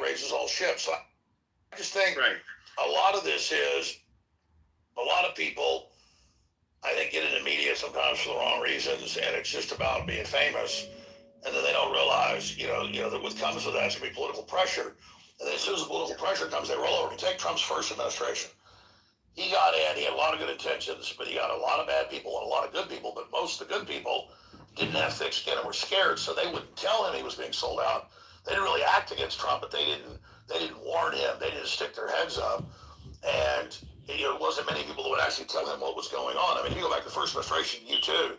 raises all ships. So I just think Right. a lot of this is a lot of people, I think, get into media sometimes for the wrong reasons, and it's just about being famous. And then they don't realize, that what comes with that is going to be political pressure. And then as soon as the political pressure comes, they roll over. Take Trump's first administration. He got in, he had a lot of good intentions, but he got a lot of bad people and a lot of good people. But most of the good people didn't have thick skin and were scared, so they wouldn't tell him he was being sold out. They didn't really act against Trump, but they didn't warn him. They didn't stick their heads up. And it wasn't many people that would actually tell him what was going on. I mean, if you go back to the first administration, you too,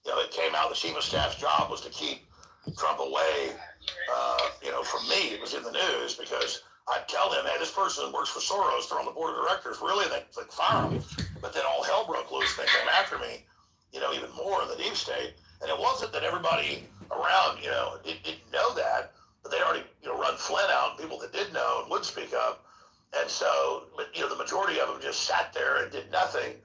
it came out the chief of staff's job was to keep Trump away, from me. It was in the news because I'd tell him, hey, this person works for Soros. They're on the board of directors. Really, they'd fire him. But then all hell broke loose. They came after me, even more in the deep state. And it wasn't that everybody around, didn't know that, but they'd already, run Flynn out, and people that did know and would speak up. And so, but, the majority of them just sat there and did nothing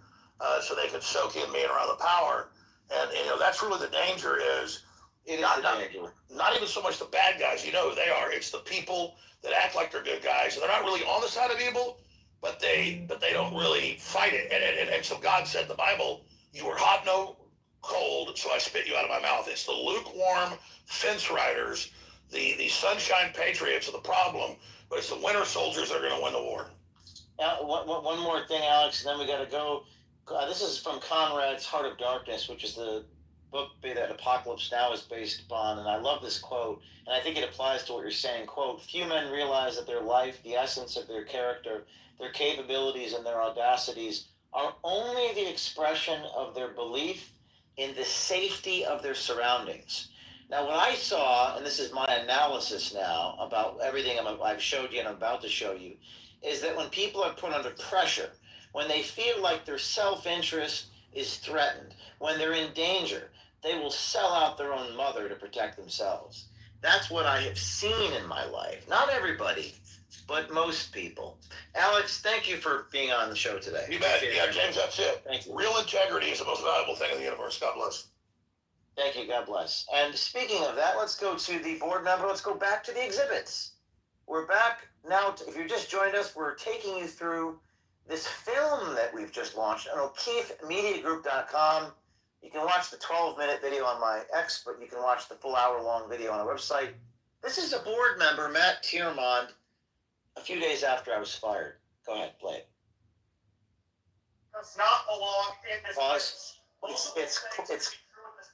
so they could soak in me and around the power. And, that's really the danger is, not even so much the bad guys, who they are. It's the people that act like they're good guys, and they're not really on the side of evil, but they don't really fight it. And so God said in the Bible, you were hot, no cold, so I spit you out of my mouth. It's the lukewarm fence riders, the sunshine patriots are the problem, but it's the winter soldiers that are going to win the war. Now, one more thing, Alex, and then we got to go. This is from Conrad's Heart of Darkness, which is the book that Apocalypse Now is based upon, and I love this quote, and I think it applies to what you're saying. Quote, few men realize that their life, the essence of their character, their capabilities, and their audacities are only the expression of their belief in the safety of their surroundings. Now, what I saw, and this is my analysis now about everything I've showed you and I'm about to show you, is that when people are put under pressure, when they feel like their self-interest is threatened, when they're in danger, they will sell out their own mother to protect themselves. That's what I have seen in my life. Not everybody, but most people. Alex, thank you for being on the show today. You bet. Yeah, James, that's it. Thank you. Real integrity is the most valuable thing in the universe. God bless. Thank you. God bless. And speaking of that, let's go to the board member. Let's go back to the exhibits. We're back now. If you just joined us, we're taking you through this film that we've just launched on O'KeefeMediaGroup.com. You can watch the 12-minute video on my X, but you can watch the full hour-long video on our website. This is a board member, Matt Tiermond, a few days after I was fired. Go ahead, play it. Does not belong in this Pause.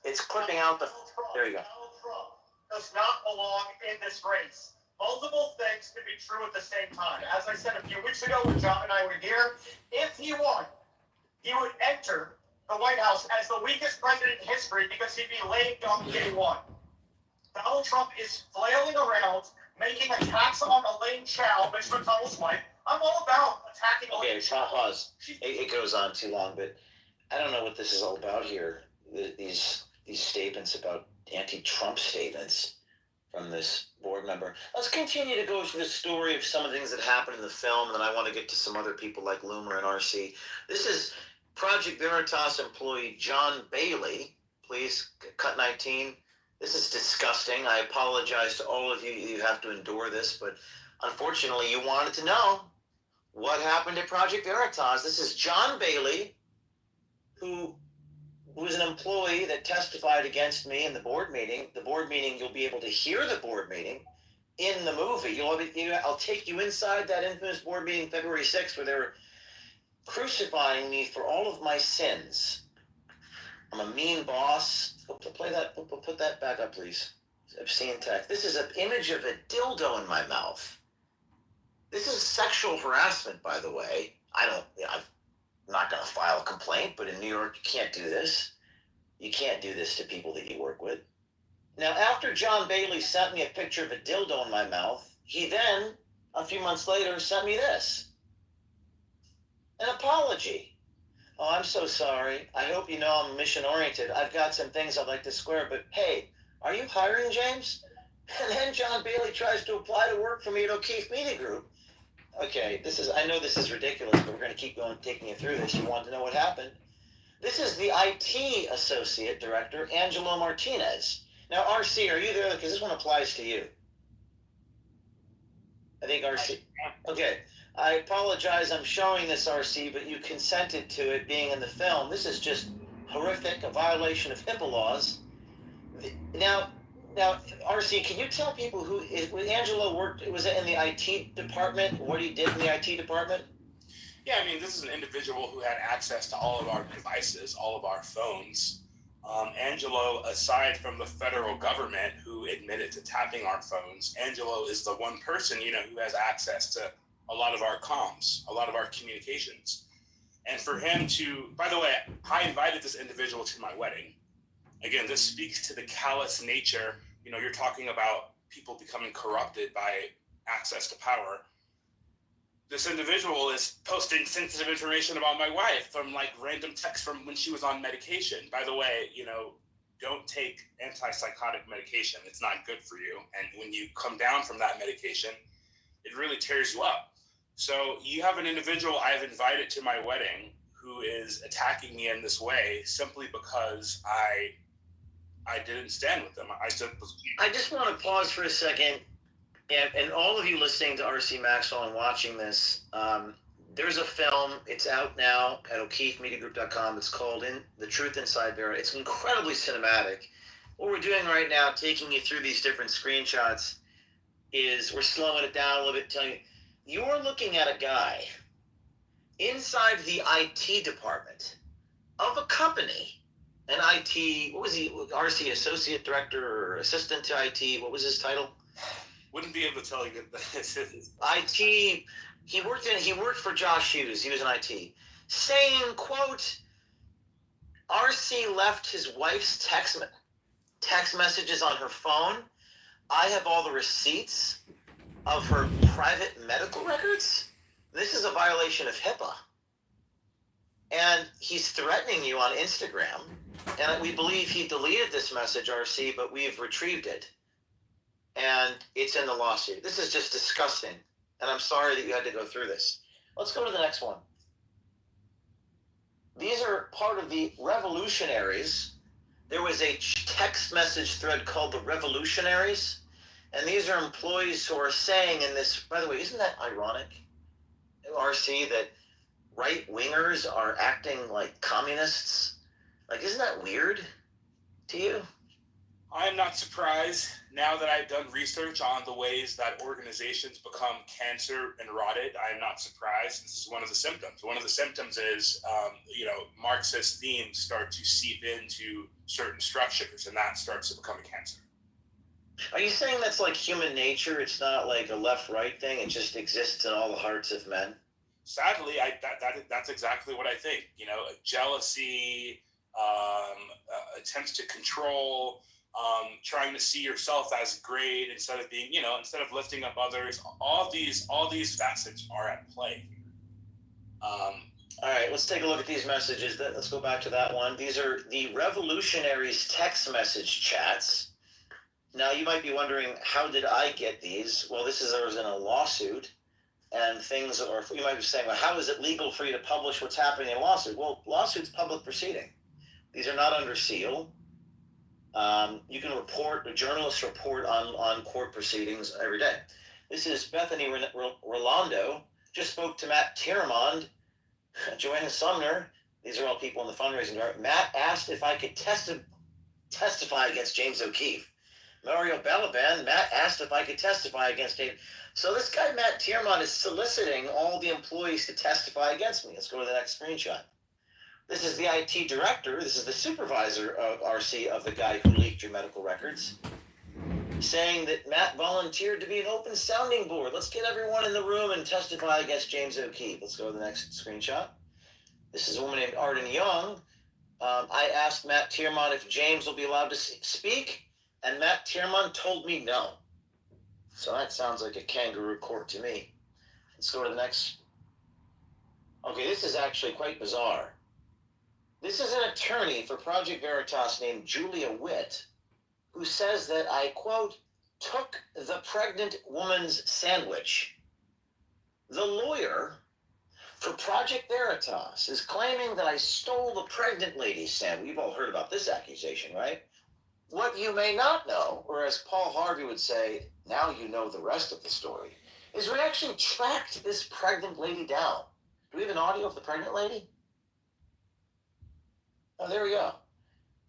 It's clipping out the. There you go. Donald Trump does not belong in this race. Multiple things can be true at the same time. As I said a few weeks ago when John and I were here, if he won, he would enter the White House as the weakest president in history because he'd be laid on day one. Donald Trump is flailing around, making attacks on Elaine Chao, Mitch McConnell's wife. I'm all about attacking Elaine Chao. Pause. It goes on too long, but I don't know what this is all about here. These statements about anti-Trump statements from this board member. Let's continue to go through the story of some of the things that happened in the film, and then I want to get to some other people like Loomer and RC. This is Project Veritas employee John Bailey. Please, cut 19. This is disgusting. I apologize to all of you. You have to endure this, but unfortunately, you wanted to know what happened at Project Veritas. This is John Bailey, who was an employee that testified against me in the board meeting. The board meeting, you'll be able to hear the board meeting in the movie. I'll take you inside that infamous board meeting February 6th where they were crucifying me for all of my sins. I'm a mean boss. Play that. Put that back up, please. Obscene text. This is an image of a dildo in my mouth. This is sexual harassment, by the way. I'm not going to file a complaint, but in New York, you can't do this. You can't do this to people that you work with. Now, after John Bailey sent me a picture of a dildo in my mouth, he then, a few months later, sent me this. An apology. Oh, I'm so sorry. I hope you know I'm mission-oriented. I've got some things I'd like to square, but hey, are you hiring, James? And then John Bailey tries to apply to work for me at O'Keefe Media Group. Okay, I know this is ridiculous, but we're going to keep going, taking you through this. You want to know what happened? This is the IT Associate Director, Angelo Martinez. Now, RC, are you there? Because this one applies to you. think RC. Okay, I apologize. I'm showing this RC, but you consented to it being in the film. This is just horrific, a violation of HIPAA laws. Now, RC, can you tell people who Angelo worked? Was it in the IT department? What he did in the IT department? Yeah, I mean, this is an individual who had access to all of our devices, all of our phones. Angelo, aside from the federal government who admitted to tapping our phones, Angelo is the one person, who has access to a lot of our comms, a lot of our communications. And for him to, by the way, I invited this individual to my wedding. Again, this speaks to the callous nature. You're talking about people becoming corrupted by access to power. This individual is posting sensitive information about my wife from random texts from when she was on medication. By the way, don't take antipsychotic medication. It's not good for you. And when you come down from that medication, it really tears you up. So you have an individual I've invited to my wedding who is attacking me in this way simply because I didn't stand with them. I just want to pause for a second. And all of you listening to RC Maxwell and watching this, there's a film. It's out now at o'keefemediagroup.com. It's called The Truth Inside Vera. It's incredibly cinematic. What we're doing right now, taking you through these different screenshots, is we're slowing it down a little bit, telling you, you're looking at a guy inside the IT department of a company, an IT, what was he, RC Associate Director or Assistant to IT, what was his title? Wouldn't be able to tell you that. IT. He worked for Josh Hughes. He was in IT. Saying, quote, RC left his wife's text messages on her phone. I have all the receipts of her private medical records. This is a violation of HIPAA. And he's threatening you on Instagram. And we believe he deleted this message, RC, but we've retrieved it. And it's in the lawsuit. This is just disgusting. And I'm sorry that you had to go through this. Let's go to the next one. These are part of the revolutionaries. There was a text message thread called the Revolutionaries. And these are employees who are saying in this, by the way, isn't that ironic, RC, that right-wingers are acting like communists? Isn't that weird to you? I am not surprised now that I've done research on the ways that organizations become cancer and rotted. I am not surprised. This is one of the symptoms. One of the symptoms is, Marxist themes start to seep into certain structures, and that starts to become a cancer. Are you saying that's like human nature? It's not like a left-right thing. It just exists in all the hearts of men? Sadly, that's exactly what I think. Jealousy, attempts to control, trying to see yourself as great instead of being, instead of lifting up others. All these facets are at play. All right, let's take a look at these messages. Let's go back to that one. These are the Revolutionaries text message chats. Now, you might be wondering, how did I get these? Well, there was in a lawsuit, and things are, you might be saying, well, how is it legal for you to publish what's happening in a lawsuit? Well, lawsuit's public proceeding. These are not under seal. You can report, a journalist report on court proceedings every day. This is Bethany Rolando, just spoke to Matt Tiermond, Joanna Sumner. These are all people in the fundraising department. Matt asked if I could testify against James O'Keefe. Mario Balaban, Matt asked if I could testify against James. So this guy, Matt Tiermond, is soliciting all the employees to testify against me. Let's go to the next screenshot. This is the IT director. This is the supervisor of RC of the guy who leaked your medical records, saying that Matt volunteered to be an open sounding board. Let's get everyone in the room and testify against James O'Keefe. Let's go to the next screenshot. This is a woman named Arden Young. I asked Matt Tiermond if James will be allowed to speak, and Matt Tiermond told me no. So that sounds like a kangaroo court to me. Let's go to the next. Okay, this is actually quite bizarre. This is an attorney for Project Veritas named Julia Witt, who says that I, quote, took the pregnant woman's sandwich. The lawyer for Project Veritas is claiming that I stole the pregnant lady's sandwich. You've all heard about this accusation, right? What you may not know, or as Paul Harvey would say, now you know the rest of the story, is we actually tracked this pregnant lady down. Do we have an audio of the pregnant lady? Oh, there we go.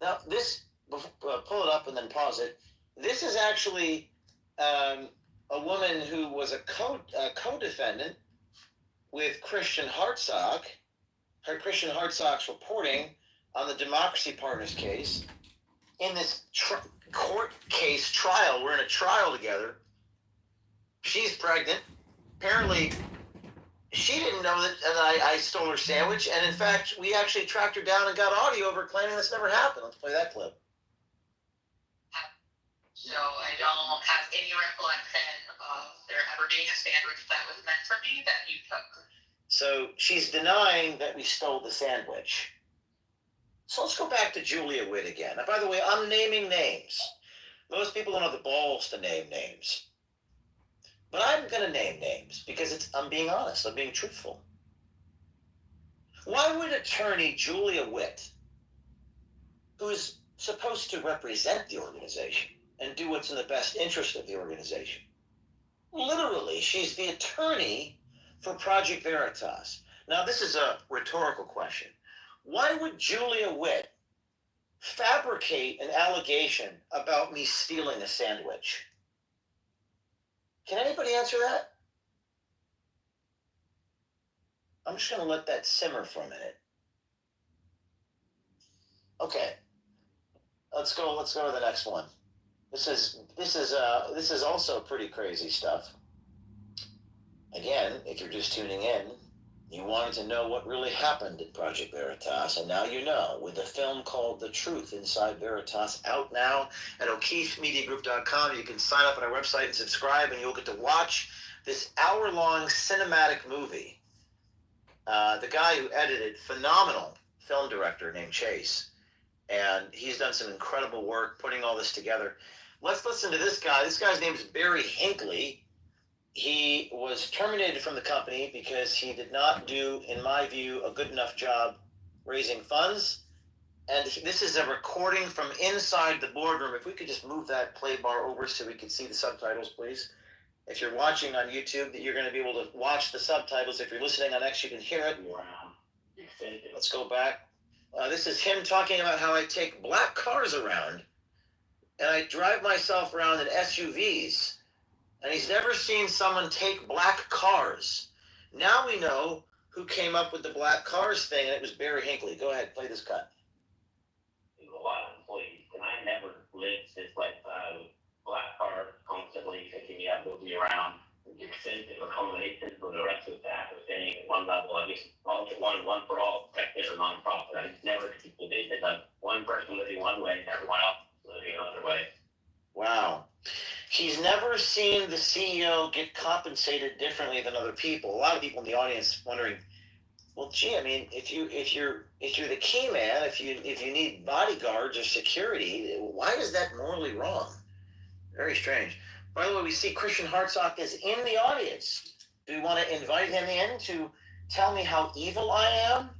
Now, this, pull it up and then pause it. This is actually a woman who was a co-defendant with Christian Hartsock. Her Christian Hartsock's reporting on the Democracy Partners case. In this court case trial, we're in a trial together. She's pregnant. Apparently, she didn't know that I stole her sandwich. And in fact, we actually tracked her down and got audio of her claiming this never happened. Let's play that clip. So I don't have any recollection of there ever being a sandwich that was meant for me that you took. So she's denying that we stole the sandwich. So let's go back to Julia Witt again. Now, by the way, I'm naming names. Most people don't have the balls to name names. But I'm going to name names because I'm being honest. I'm being truthful. Why would attorney Julia Witt, who's supposed to represent the organization and do what's in the best interest of the organization, literally, she's the attorney for Project Veritas. Now, this is a rhetorical question. Why would Julia Witt fabricate an allegation about me stealing a sandwich? Can anybody answer that? I'm just going to let that simmer for a minute. Okay. Let's go to the next one. This is also pretty crazy stuff. Again, if you're just tuning in, you wanted to know what really happened at Project Veritas, and now you know, with a film called The Truth Inside Veritas out now at o'keefemediagroup.com. You can sign up on our website and subscribe, and you'll get to watch this hour-long cinematic movie. The guy who edited, phenomenal film director named Chase, and he's done some incredible work putting all this together. Let's listen to this guy. This guy's name is Barry Hinckley. He was terminated from the company because he did not do, in my view, a good enough job raising funds. And this is a recording from inside the boardroom. If we could just move that play bar over so we could see the subtitles, please. If you're watching on YouTube, you're going to be able to watch the subtitles. If you're listening on X, you can hear it. Let's go back. This is him talking about how I take black cars around and I drive myself around in SUVs. And he's never seen someone take black cars. Now we know who came up with the black cars thing, and it was Barry Hinckley. Go ahead, play this cut. A lot of employees, and I never lived this lifestyle with black cars constantly picking me up, moving me around, extensive accommodations for the rest of the staff are staying at one level. I mean, all to one for all, practice or non-profit. I never people did that. One person living one way, and everyone else living another way. Wow. He's never seen the CEO get compensated differently than other people. A lot of people in the audience wondering, well, gee, I mean, if you're the key man, if you need bodyguards or security, why is that morally wrong? Very strange. By the way, we see Christian Hartsock is in the audience. Do we want to invite him in to tell me how evil I am?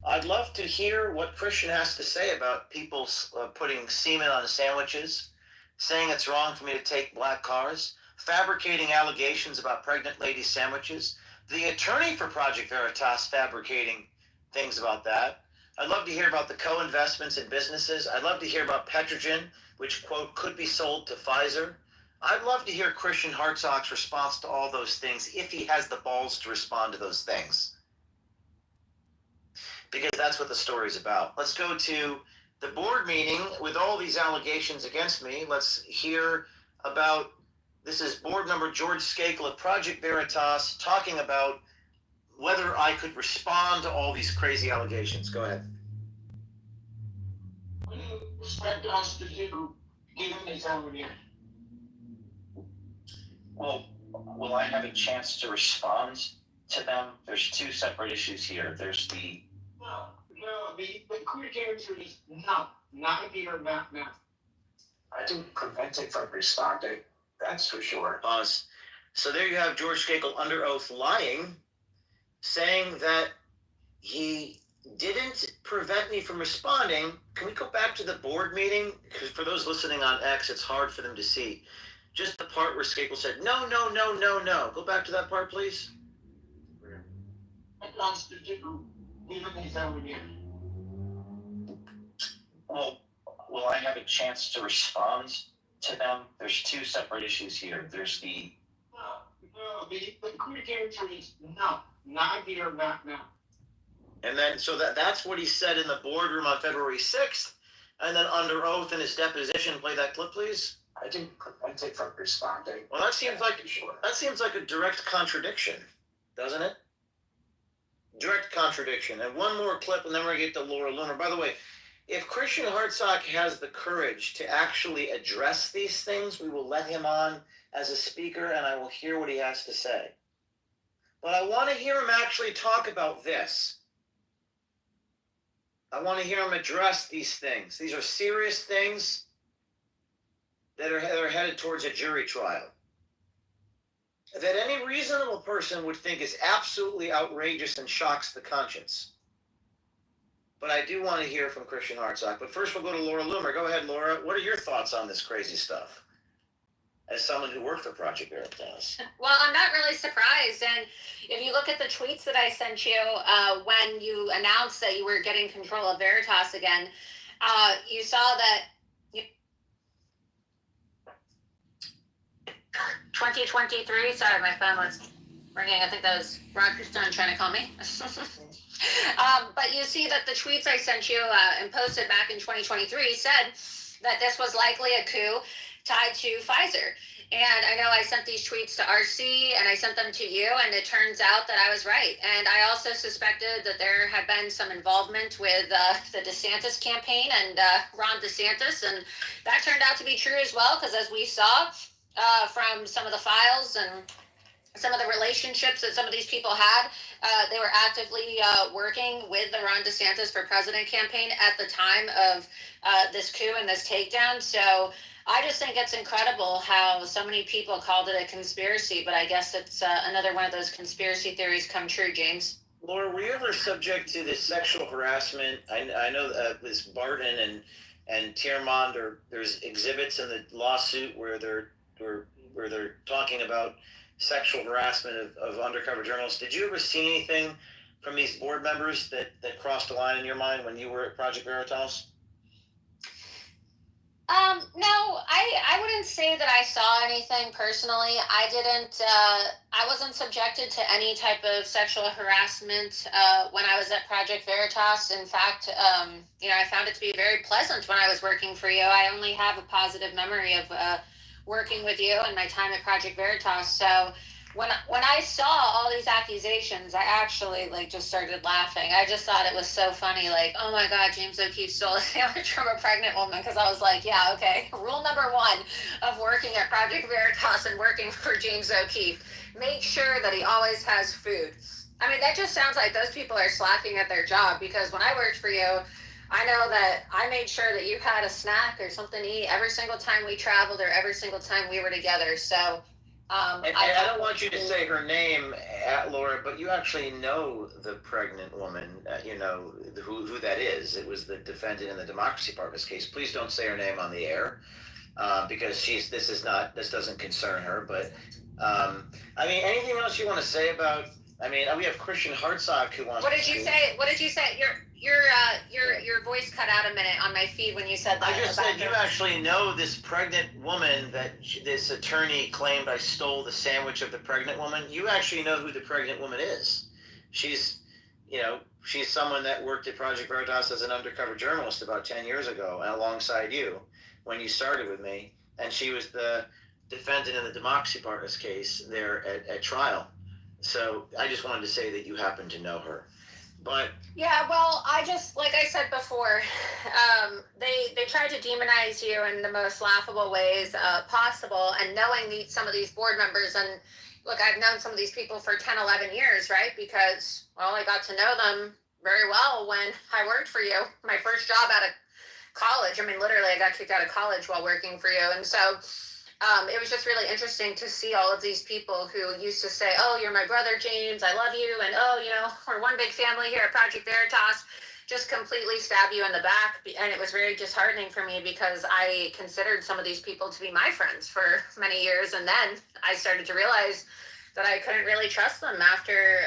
I'd love to hear what Christian has to say about people putting semen on sandwiches, saying it's wrong for me to take black cars, fabricating allegations about pregnant lady sandwiches, the attorney for Project Veritas fabricating things about that. I'd love to hear about the co-investments in businesses. I'd love to hear about Petrogen, which, quote, could be sold to Pfizer. I'd love to hear Christian Hartsock's response to all those things if he has the balls to respond to those things. Because that's what the story's about. Let's go to the board meeting with all these allegations against me. Let's hear about, this is board member George Skakel of Project Veritas talking about whether I could respond to all these crazy allegations. Go ahead. What do you expect us to do given these allegations? Well, will I have a chance to respond to them? There's two separate issues here. There's the The quick answer is no, not here, not now. I didn't prevent it from responding. That's for sure. So there you have George Skakel under oath lying, saying that he didn't prevent me from responding. Can we go back to the board meeting? Because for those listening on X, it's hard for them to see. Just the part where Skakel said, no, no, no, no, no. Go back to that part, please. Well, will I have a chance to respond to them? There's two separate issues here. There's the quick answer is no, not here, not now. And then, so that's what he said in the boardroom on February 6th. And then under oath in his deposition, play that clip, please. I take from responding. Well, that seems like a direct contradiction, doesn't it? Direct contradiction. And one more clip, and then we're going to get to Laura Loomer. By the way, if Christian Hartsock has the courage to actually address these things, we will let him on as a speaker, and I will hear what he has to say. But I want to hear him actually talk about this. I want to hear him address these things. These are serious things that are headed towards a jury trial. That any reasonable person would think is absolutely outrageous and shocks the conscience. But I do want to hear from Christian Hartsock. But first we'll go to Laura Loomer. Go ahead, Laura. What are your thoughts on this crazy stuff? As someone who worked for Project Veritas. Well, I'm not really surprised. And if you look at the tweets that I sent you when you announced that you were getting control of Veritas again, you saw that 2023, sorry, my phone was ringing. I think that was Roger Stone trying to call me. But you see that the tweets I sent you and posted back in 2023 said that this was likely a coup tied to Pfizer. And I know I sent these tweets to RC and I sent them to you, and it turns out that I was right. And I also suspected that there had been some involvement with the DeSantis campaign and Ron DeSantis, and that turned out to be true as well, because as we saw from some of the files and some of the relationships that some of these people had, they were actively working with the Ron DeSantis for President campaign at the time of this coup and this takedown. So I just think it's incredible how so many people called it a conspiracy, but I guess it's another one of those conspiracy theories come true, James. Laura, were you ever subject to this sexual harassment? I know this Barton and Tiermond, there's exhibits in the lawsuit where they're talking about sexual harassment of undercover journalists. Did you ever see anything from these board members that crossed a line in your mind when you were at Project Veritas? No, I wouldn't say that I saw anything personally. I wasn't subjected to any type of sexual harassment when I was at Project Veritas. In fact, I found it to be very pleasant when I was working for you. I only have a positive memory of working with you and my time at Project Veritas. So when I saw all these accusations, I actually just started laughing. I just thought it was so funny. Oh my God, James O'Keefe stole a sandwich from a pregnant woman. Because I was like, yeah, okay. Rule number one of working at Project Veritas and working for James O'Keefe: make sure that he always has food. I mean, that just sounds like those people are slacking at their job. Because when I worked for you, I know that I made sure that you had a snack or something to eat every single time we traveled or every single time we were together. So and I don't want you to say her name, Laura, but you actually know the pregnant woman, who that is. It was the defendant in the Democracy Partners case. Please don't say her name on the air, because this doesn't concern her. But anything else you want to say about? We have Christian Hartsock who wants. What did you say? What did you say? Your voice cut out a minute on my feed when you said that. I just said you actually know this pregnant woman that this attorney claimed I stole the sandwich of the pregnant woman. You actually know who the pregnant woman is. She's someone that worked at Project Veritas as an undercover journalist about 10 years ago, and alongside you when you started with me, and she was the defendant in the Democracy Partners case there at trial. So I just wanted to say that you happen to know her. But yeah, well, I just, like I said before, they tried to demonize you in the most laughable ways possible. And knowing some of these board members, and look, I've known some of these people for 10, 11 years, right? Because, well, I got to know them very well when I worked for you. My first job out of college, literally I got kicked out of college while working for you. And so it was just really interesting to see all of these people who used to say, oh, you're my brother, James, I love you. And, oh, we're one big family here at Project Veritas. just completely stab you in the back. And it was very disheartening for me because I considered some of these people to be my friends for many years. And then I started to realize that I couldn't really trust them after,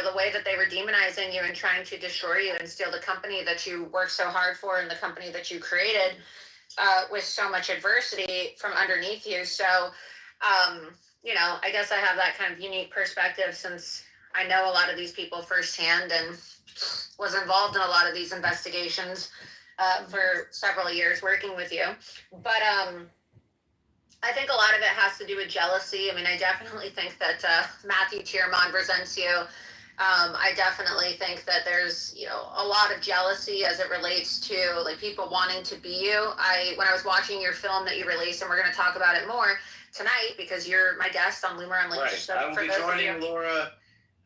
the way that they were demonizing you and trying to destroy you and steal the company that you worked so hard for and the company that you created with so much adversity from underneath you. So, I guess I have that kind of unique perspective since I know a lot of these people firsthand and was involved in a lot of these investigations for several years working with you. But I think a lot of it has to do with jealousy. I mean, I definitely think that Matthew Tiermont resents you. I definitely think that there's, a lot of jealousy as it relates to like people wanting to be you. When I was watching your film that you released, and we're going to talk about it more tonight because you're my guest on Loomer Unleashed. Right. So I will for be those of joining you- Laura.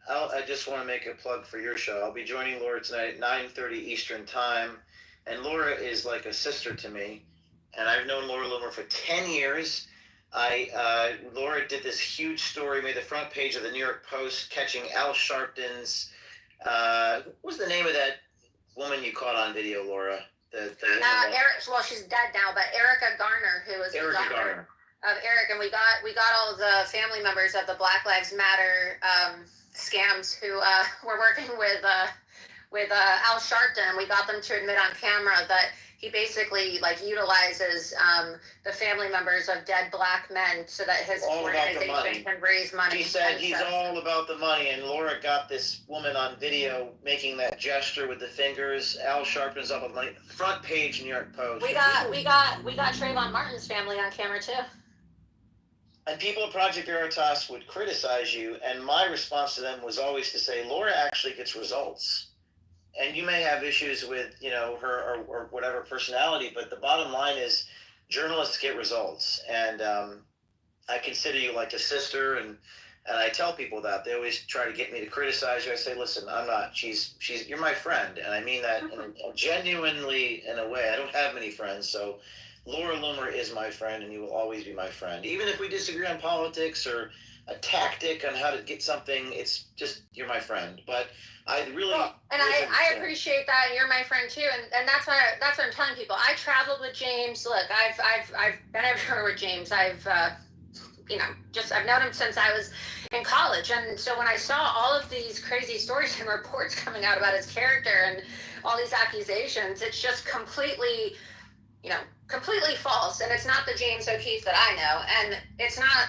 I just want to make a plug for your show. I'll be joining Laura tonight at 9:30 Eastern Time. And Laura is like a sister to me. And I've known Laura Loomer for 10 years. Laura did this huge story, made the front page of the New York Post, catching Al Sharpton's. What was the name of that woman you caught on video, Laura? Well, she's dead now, but Erica Garner, who was Erica the daughter Garner. of Eric, and we got all of the family members of the Black Lives Matter scams who were working with Al Sharpton, and we got them to admit on camera that he basically utilizes the family members of dead black men so that his All about the money. organization can raise money. He said And he's so- all about the money, and Laura got this woman on video making that gesture with the fingers. Al Sharpton's up on money. Front page New York Post. We got Trayvon Martin's family on camera too. And people at Project Veritas would criticize you, and my response to them was always to say, Laura actually gets results. And you may have issues with, her or whatever personality, but the bottom line is journalists get results. And I consider you like a sister, and I tell people that. They always try to get me to criticize you. I say, listen, I'm not. You're my friend, and I mean that genuinely in a way. I don't have many friends, so Laura Loomer is my friend, and you will always be my friend. Even if we disagree on politics or a tactic on how to get something, it's just, you're my friend. But I really... and I appreciate that. You're my friend too. And that's what I'm telling people. I traveled with James. Look, I've been everywhere with James. I've known him since I was in college. And so when I saw all of these crazy stories and reports coming out about his character and all these accusations, it's just completely false. And it's not the James O'Keefe that I know. And it's not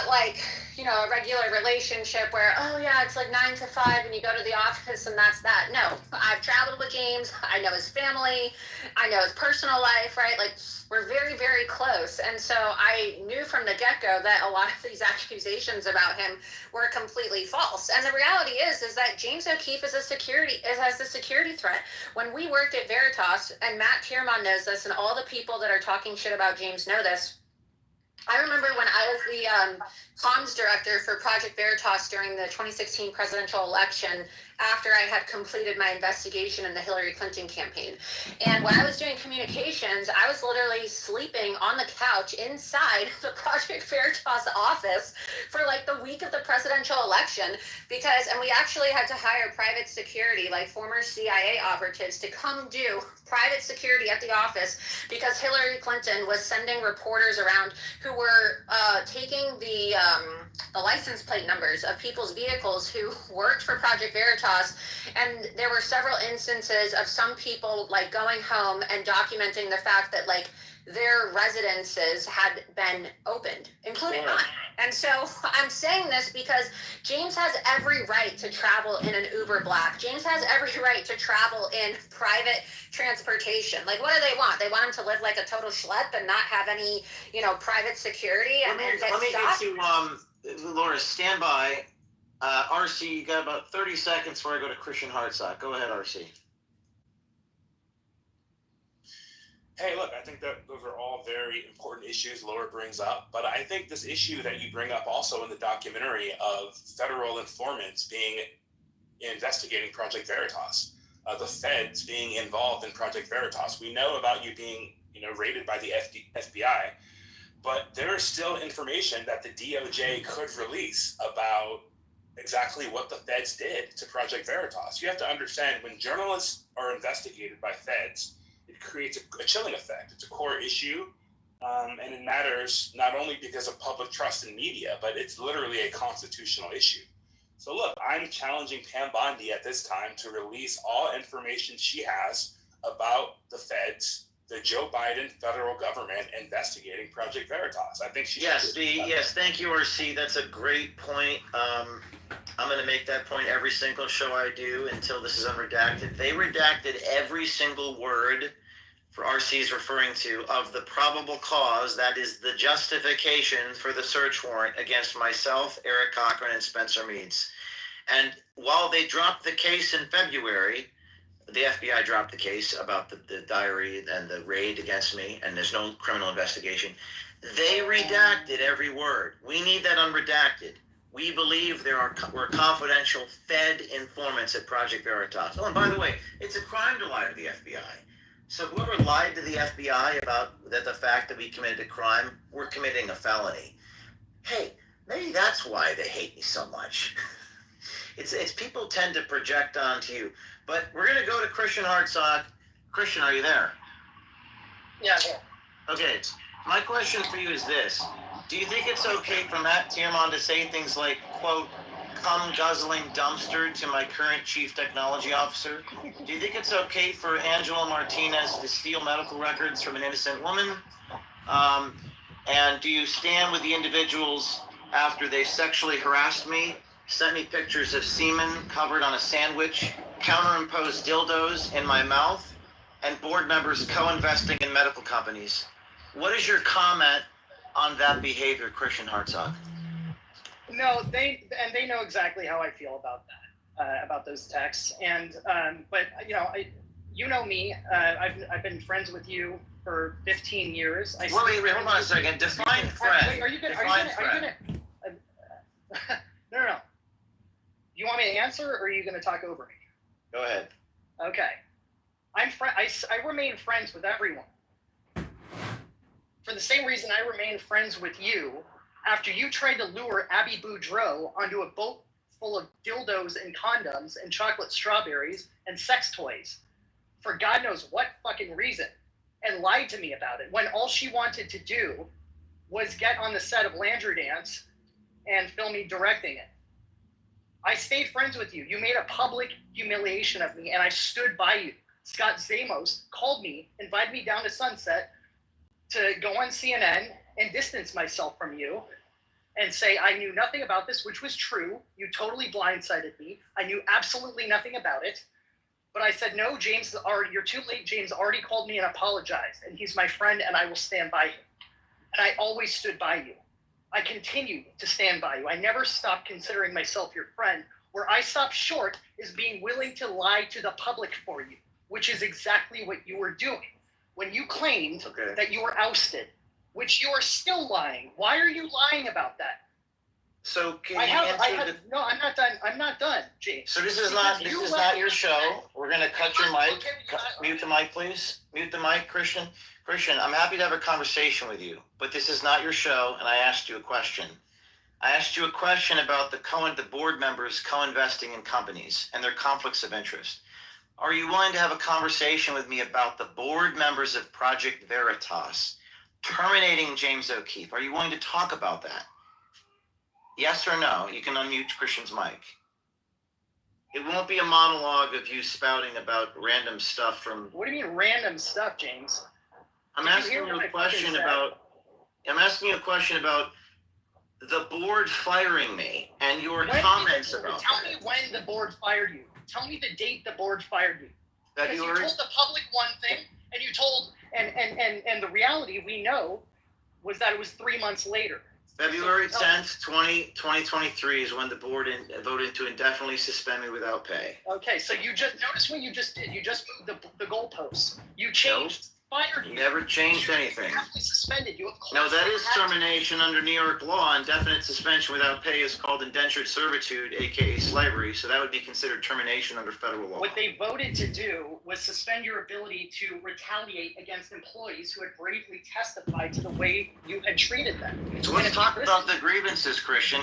like, a regular relationship where, oh yeah, it's like 9 to 5 and you go to the office and that's that. No, I've traveled with James. I know his family. I know his personal life, right? Like, we're very, very close. And so I knew from the get-go that a lot of these accusations about him were completely false. And the reality is that James O'Keefe is a security threat. When we worked at Veritas, and Matt Tiermont knows this, and all the people that are talking shit about James know this, I remember when I was the comms director for Project Veritas during the 2016 presidential election after I had completed my investigation in the Hillary Clinton campaign. And when I was doing communications, I was literally sleeping on the couch inside the Project Veritas office for like the week of the presidential election and we actually had to hire private security, like former CIA operatives, to come do private security at the office because Hillary Clinton was sending reporters around who were taking the license plate numbers of people's vehicles who worked for Project Veritas, and there were several instances of some people like going home and documenting the fact that like their residences had been opened, including mine. And so I'm saying this because James has every right to travel in an Uber Black. James has every right to travel in private transportation. Like, what do they want? They want him to live like a total schlep and not have any, private security and Let me get to Laura, stand by. RC, you got about 30 seconds before I go to Christian Hartsock. Go ahead, RC. Hey, look, I think that those are all very important issues Laura brings up, but I think this issue that you bring up also in the documentary of federal informants investigating Project Veritas, the feds being involved in Project Veritas. We know about you being, raided by the FBI, but there is still information that the DOJ could release about exactly what the feds did to Project Veritas. You have to understand, when journalists are investigated by feds, it creates a chilling effect. It's a core issue, and it matters not only because of public trust in media, but it's literally a constitutional issue. So look, I'm challenging Pam Bondi at this time to release all information she has about the feds, the Joe Biden federal government investigating Project Veritas. I think she Yes, should. yes, thank you, RC. That's a great point. I'm going to make that point every single show I do until this is unredacted. They redacted every single word for RC's referring to of the probable cause, that is the justification for the search warrant against myself, Eric Cochran, and Spencer Meads. And while they dropped the case in February, the FBI dropped the case about the diary and the raid against me, and there's no criminal investigation. They redacted every word. We need that unredacted. We believe were confidential Fed informants at Project Veritas. Oh, and by the way, it's a crime to lie to the FBI. So whoever lied to the FBI about the fact that we committed a crime, we're committing a felony. Hey, maybe that's why they hate me so much. It's people tend to project onto you. But we're going to go to Christian Hartsock. Christian, are you there? Yeah. Okay. My question for you is this. Do you think it's okay for Matt Tiermon to say things like, quote, "come guzzling dumpster" to my current chief technology officer? Do you think it's okay for Angela Martinez to steal medical records from an innocent woman? And do you stand with the individuals after they sexually harassed me, sent me pictures of semen covered on a sandwich, counter-imposed dildos in my mouth, and board members co-investing in medical companies? What is your comment on that behavior, Christian Hartsock? No, they know exactly how I feel about that, about those texts. And but you know me. I've been friends with you for 15 years. Wait, hold on a second. Define friend. Wait, are you gonna? No. You want me to answer, or are you going to talk over me? Go ahead. Okay. I remain friends with everyone. For the same reason I remain friends with you after you tried to lure Abby Boudreaux onto a boat full of dildos and condoms and chocolate strawberries and sex toys for God knows what fucking reason, and lied to me about it when all she wanted to do was get on the set of Landry Dance and film me directing it. I stayed friends with you. You made a public humiliation of me, and I stood by you. Scott Zamos called me, invited me down to Sunset to go on CNN and distance myself from you and say I knew nothing about this, which was true. You totally blindsided me. I knew absolutely nothing about it. But I said, no, James, you're too late. James already called me and apologized, and he's my friend, and I will stand by him. And I always stood by you. I continue to stand by you. I never stopped considering myself your friend. Where I stopped short is being willing to lie to the public for you, which is exactly what you were doing. When you claimed that you were ousted, which you are still lying. Why are you lying about that? So No, I'm not done. I'm not done, James. So this is not your show. We're going to cut your mic. Mute the mic, please. Mute the mic, Christian. Christian, I'm happy to have a conversation with you, but this is not your show, and I asked you a question. I asked you a question about the board members co-investing in companies and their conflicts of interest. Are you willing to have a conversation with me about the board members of Project Veritas terminating James O'Keefe? Are you willing to talk about that? Yes or no? You can unmute Christian's mic. It won't be a monologue of you spouting about random stuff from... What do you mean random stuff, James? I'm asking you a question about the board firing me and your comments about Tell me when the board fired you. Tell me the date the board fired you. Because you told the public one thing, and you told, and the reality we know was that it was 3 months later. February 10th, 2023 is when the board voted to indefinitely suspend me without pay. Okay, so you just notice what you just did. You just moved the goalposts. You changed fired you. Never changed anything. Suspended you. Of course. No, that is you had to. termination under New York law. Indefinite suspension without pay is called indentured servitude, aka slavery. So that would be considered termination under federal law. What they voted to do was suspend your ability to retaliate against employees who had bravely testified to the way you had treated them. So let's talk about the grievances, Christian.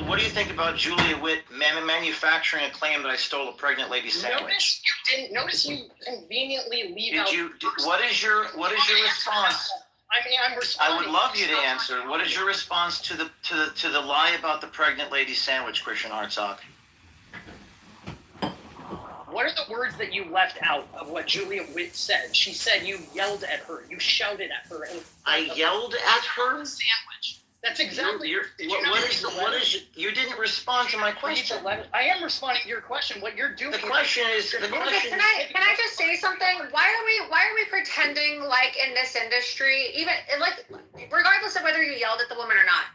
What do you think about Julia Witt manufacturing a claim that I stole a pregnant lady sandwich? Notice you conveniently leave out. What is your response? I mean, I'm responding. I would love you to answer. What is your response to the lie about the pregnant lady sandwich, Christian Hartsock? What are the words that you left out of what Julia Witt said? She said you yelled at her, you shouted at her. I yelled at her? Sandwich. That's exactly. You didn't respond to my question. I am responding to your question. What you're doing. The question is. Can I just say something? Why are we pretending like in this industry, even like regardless of whether you yelled at the woman or not?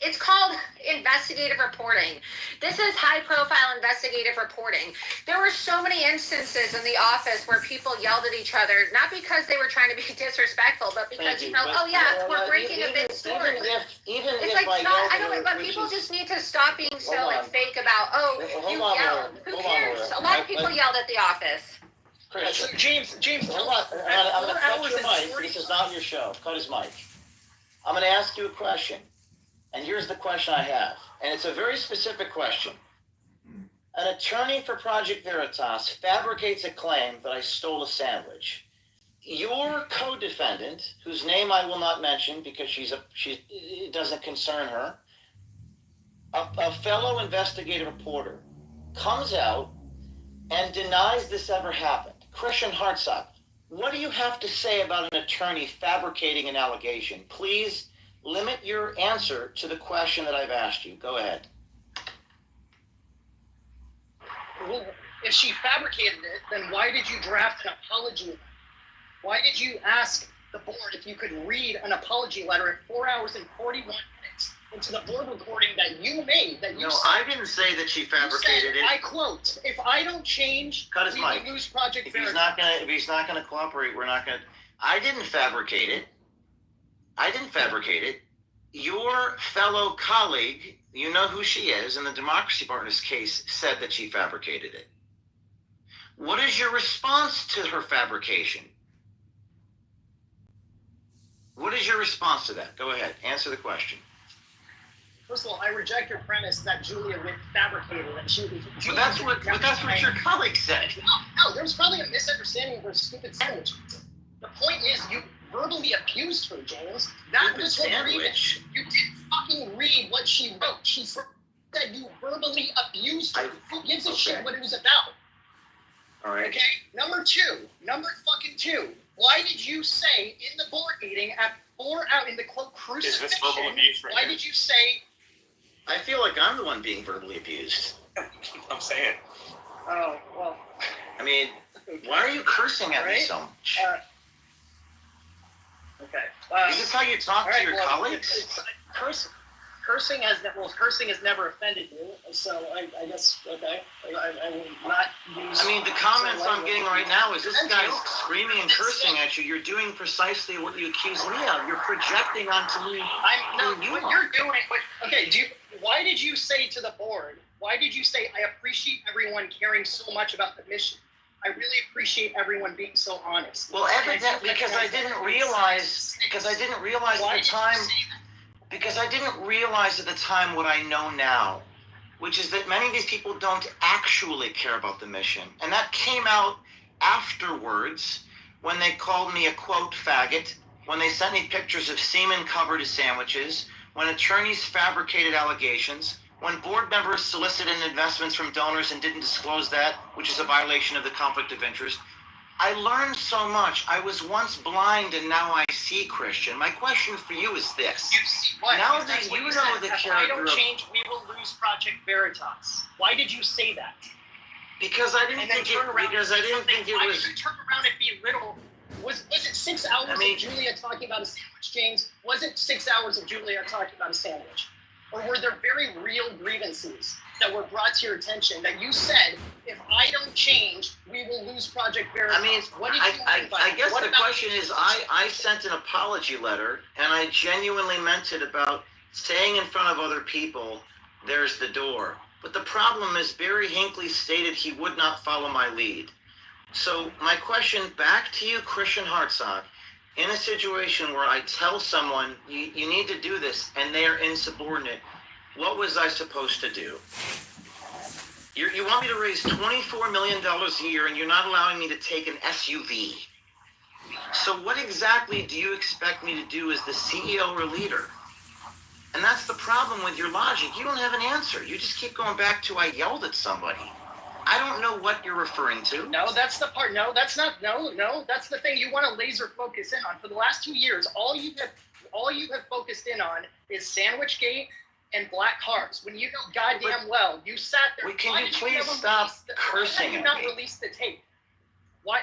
It's called investigative reporting. This is high-profile investigative reporting. There were so many instances in the office where people yelled at each other, not because they were trying to be disrespectful, but because, we're breaking a big story. But people just need to stop being so fake about, you yelled. Who cares? A lot of people yelled at the office. Christian. So James, hold on. I'm going to cut your mic. This is not your show. Cut his mic. I'm going to ask you a question. And here's the question I have. And it's a very specific question. An attorney for Project Veritas fabricates a claim that I stole a sandwich. Your co-defendant, whose name I will not mention because it doesn't concern her, a fellow investigative reporter, comes out and denies this ever happened. Christian Hartsock, what do you have to say about an attorney fabricating an allegation? Please limit your answer to the question that I've asked you. Go ahead. Well, if she fabricated it, then why did you draft an apology? Why did you ask the board if you could read an apology letter at 4 hours and 41 minutes into the board recording that you made? I didn't say that she fabricated it. I quote, if I don't change, cut his we mic. will lose Project Veritas. If he's not gonna cooperate, we're not gonna. I didn't fabricate it. Your fellow colleague, you know who she is, in the Democracy Partners case, said that she fabricated it. What is your response to her fabrication? What is your response to that? Go ahead, answer the question. First of all, I reject your premise that Julia Witt fabricated it. But that's what your colleague said. No, there was probably a misunderstanding of her stupid sandwich. The point is, you verbally abused her, James. That was what sandwich. You didn't fucking read what she wrote. She said you verbally abused her. Who gives a shit what it was about? All right. Okay. Number two. Why did you say in the board meeting at 4 out in the quote crucifixion? Is this verbal abuse right Why here? did you say? I feel like I'm the one being verbally abused. I'm saying. Oh well. I mean, why are you cursing at me so much? Okay. Is this how you talk to your colleagues? Cursing has never offended you, so I guess, okay, I will not use... I mean, the comments I'm getting right now is this guy's screaming and cursing at you. You're doing precisely what you accuse me of. You're projecting onto me. Why did you say to the board, I appreciate everyone caring so much about the mission? I really appreciate everyone being so honest. Well, evidently, because I didn't realize at the time what I know now, which is that many of these people don't actually care about the mission. And that came out afterwards when they called me a quote faggot, when they sent me pictures of semen covered as sandwiches, when attorneys fabricated allegations, when board members solicited investments from donors and didn't disclose that, which is a violation of the conflict of interest. I learned so much. I was once blind and now I see, Christian. My question for you is this. You see what? Now that you know the character if I don't change, we will lose Project Veritas. Why did you say that? Because I didn't think it was... Why did you turn around and belittle? Was it 6 hours of Julia talking about a sandwich, James? Was it 6 hours of Julia talking about a sandwich? Or were there very real grievances that were brought to your attention that you said, if I don't change, we will lose Project Veritas? I mean, what did you mean by I that? guess What the about- question is, I sent an apology letter, and I genuinely meant it about saying in front of other people, there's the door. But the problem is Barry Hinckley stated he would not follow my lead. So my question back to you, Christian Hartsock, in a situation where I tell someone, you need to do this, and they are insubordinate, what was I supposed to do? You want me to raise $24 million a year, and you're not allowing me to take an SUV. So what exactly do you expect me to do as the CEO or leader? And that's the problem with your logic. You don't have an answer. You just keep going back to, I yelled at somebody. I don't know what you're referring to. No, that's the part. No, that's not. No, that's the thing you want to laser focus in on. For the last 2 years, all you have focused in on is Sandwichgate and black cars. When you know goddamn well, you sat there. Can Why you did please never stop release the- cursing Why did at you not me? release the tape? Why?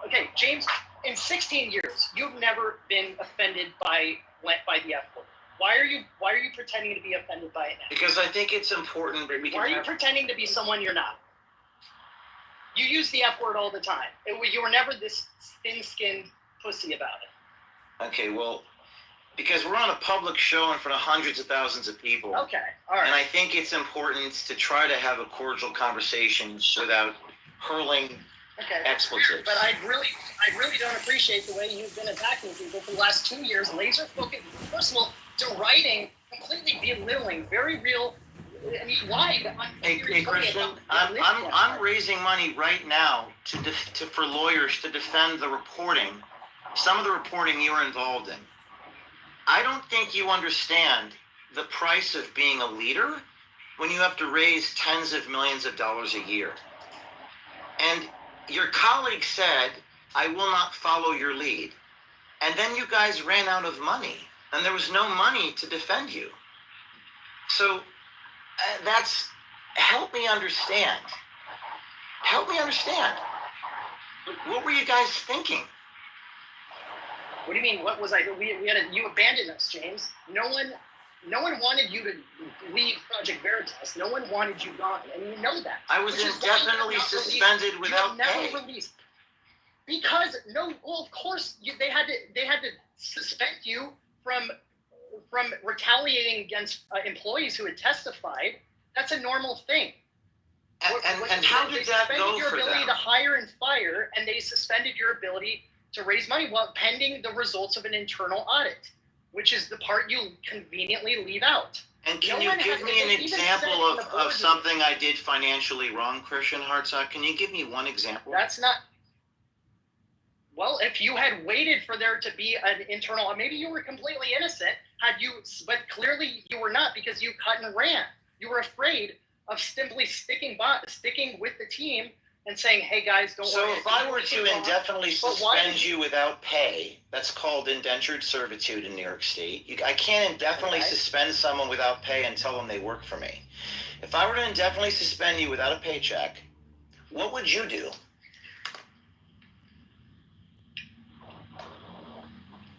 Okay, James. In 16 years, you've never been offended by the F word. Why are you pretending to be offended by it now? Because I think it's important that we can Why are you have... pretending to be someone you're not? You use the F word all the time. You were never this thin-skinned pussy about it. Okay, well, because we're on a public show in front of hundreds of thousands of people. Okay, all right. And I think it's important to try to have a cordial conversation without hurling Okay. expletives. But I really don't appreciate the way you've been attacking people for the last 2 years. Laser focused, first of all, deriding, completely belittling, very real. I mean, lied. Hey, Christian, I'm raising money right now for lawyers to defend the reporting, some of the reporting you were involved in. I don't think you understand the price of being a leader when you have to raise tens of millions of dollars a year. And your colleague said, I will not follow your lead. And then you guys ran out of money, and there was no money to defend you. So help me understand. Help me understand. What were you guys thinking? What do you mean? What was I? You abandoned us, James. No one wanted you to leave Project Veritas. No one wanted you gone, and you know that. I was indefinitely suspended without pay. Never released. Because of course they had to suspend you from retaliating against employees who had testified. That's a normal thing. And how did that go your for ability them? to hire and fire, and they suspended your ability to raise money while pending the results of an internal audit, which is the part you conveniently leave out. And can No you one give had- me they an even example said in the board of something I did financially wrong, Christian Hartsock? Can you give me one example? That's not. Well, if you had waited for there to be an internal, maybe you were completely innocent. But clearly you were not, because you cut and ran. You were afraid of simply sticking with the team and saying, "Hey guys, don't So worry." if I were to indefinitely But why suspend did you without pay, that's called indentured servitude in New York State. I can't indefinitely Okay. suspend someone without pay and tell them they work for me. If I were to indefinitely suspend you without a paycheck, what would you do?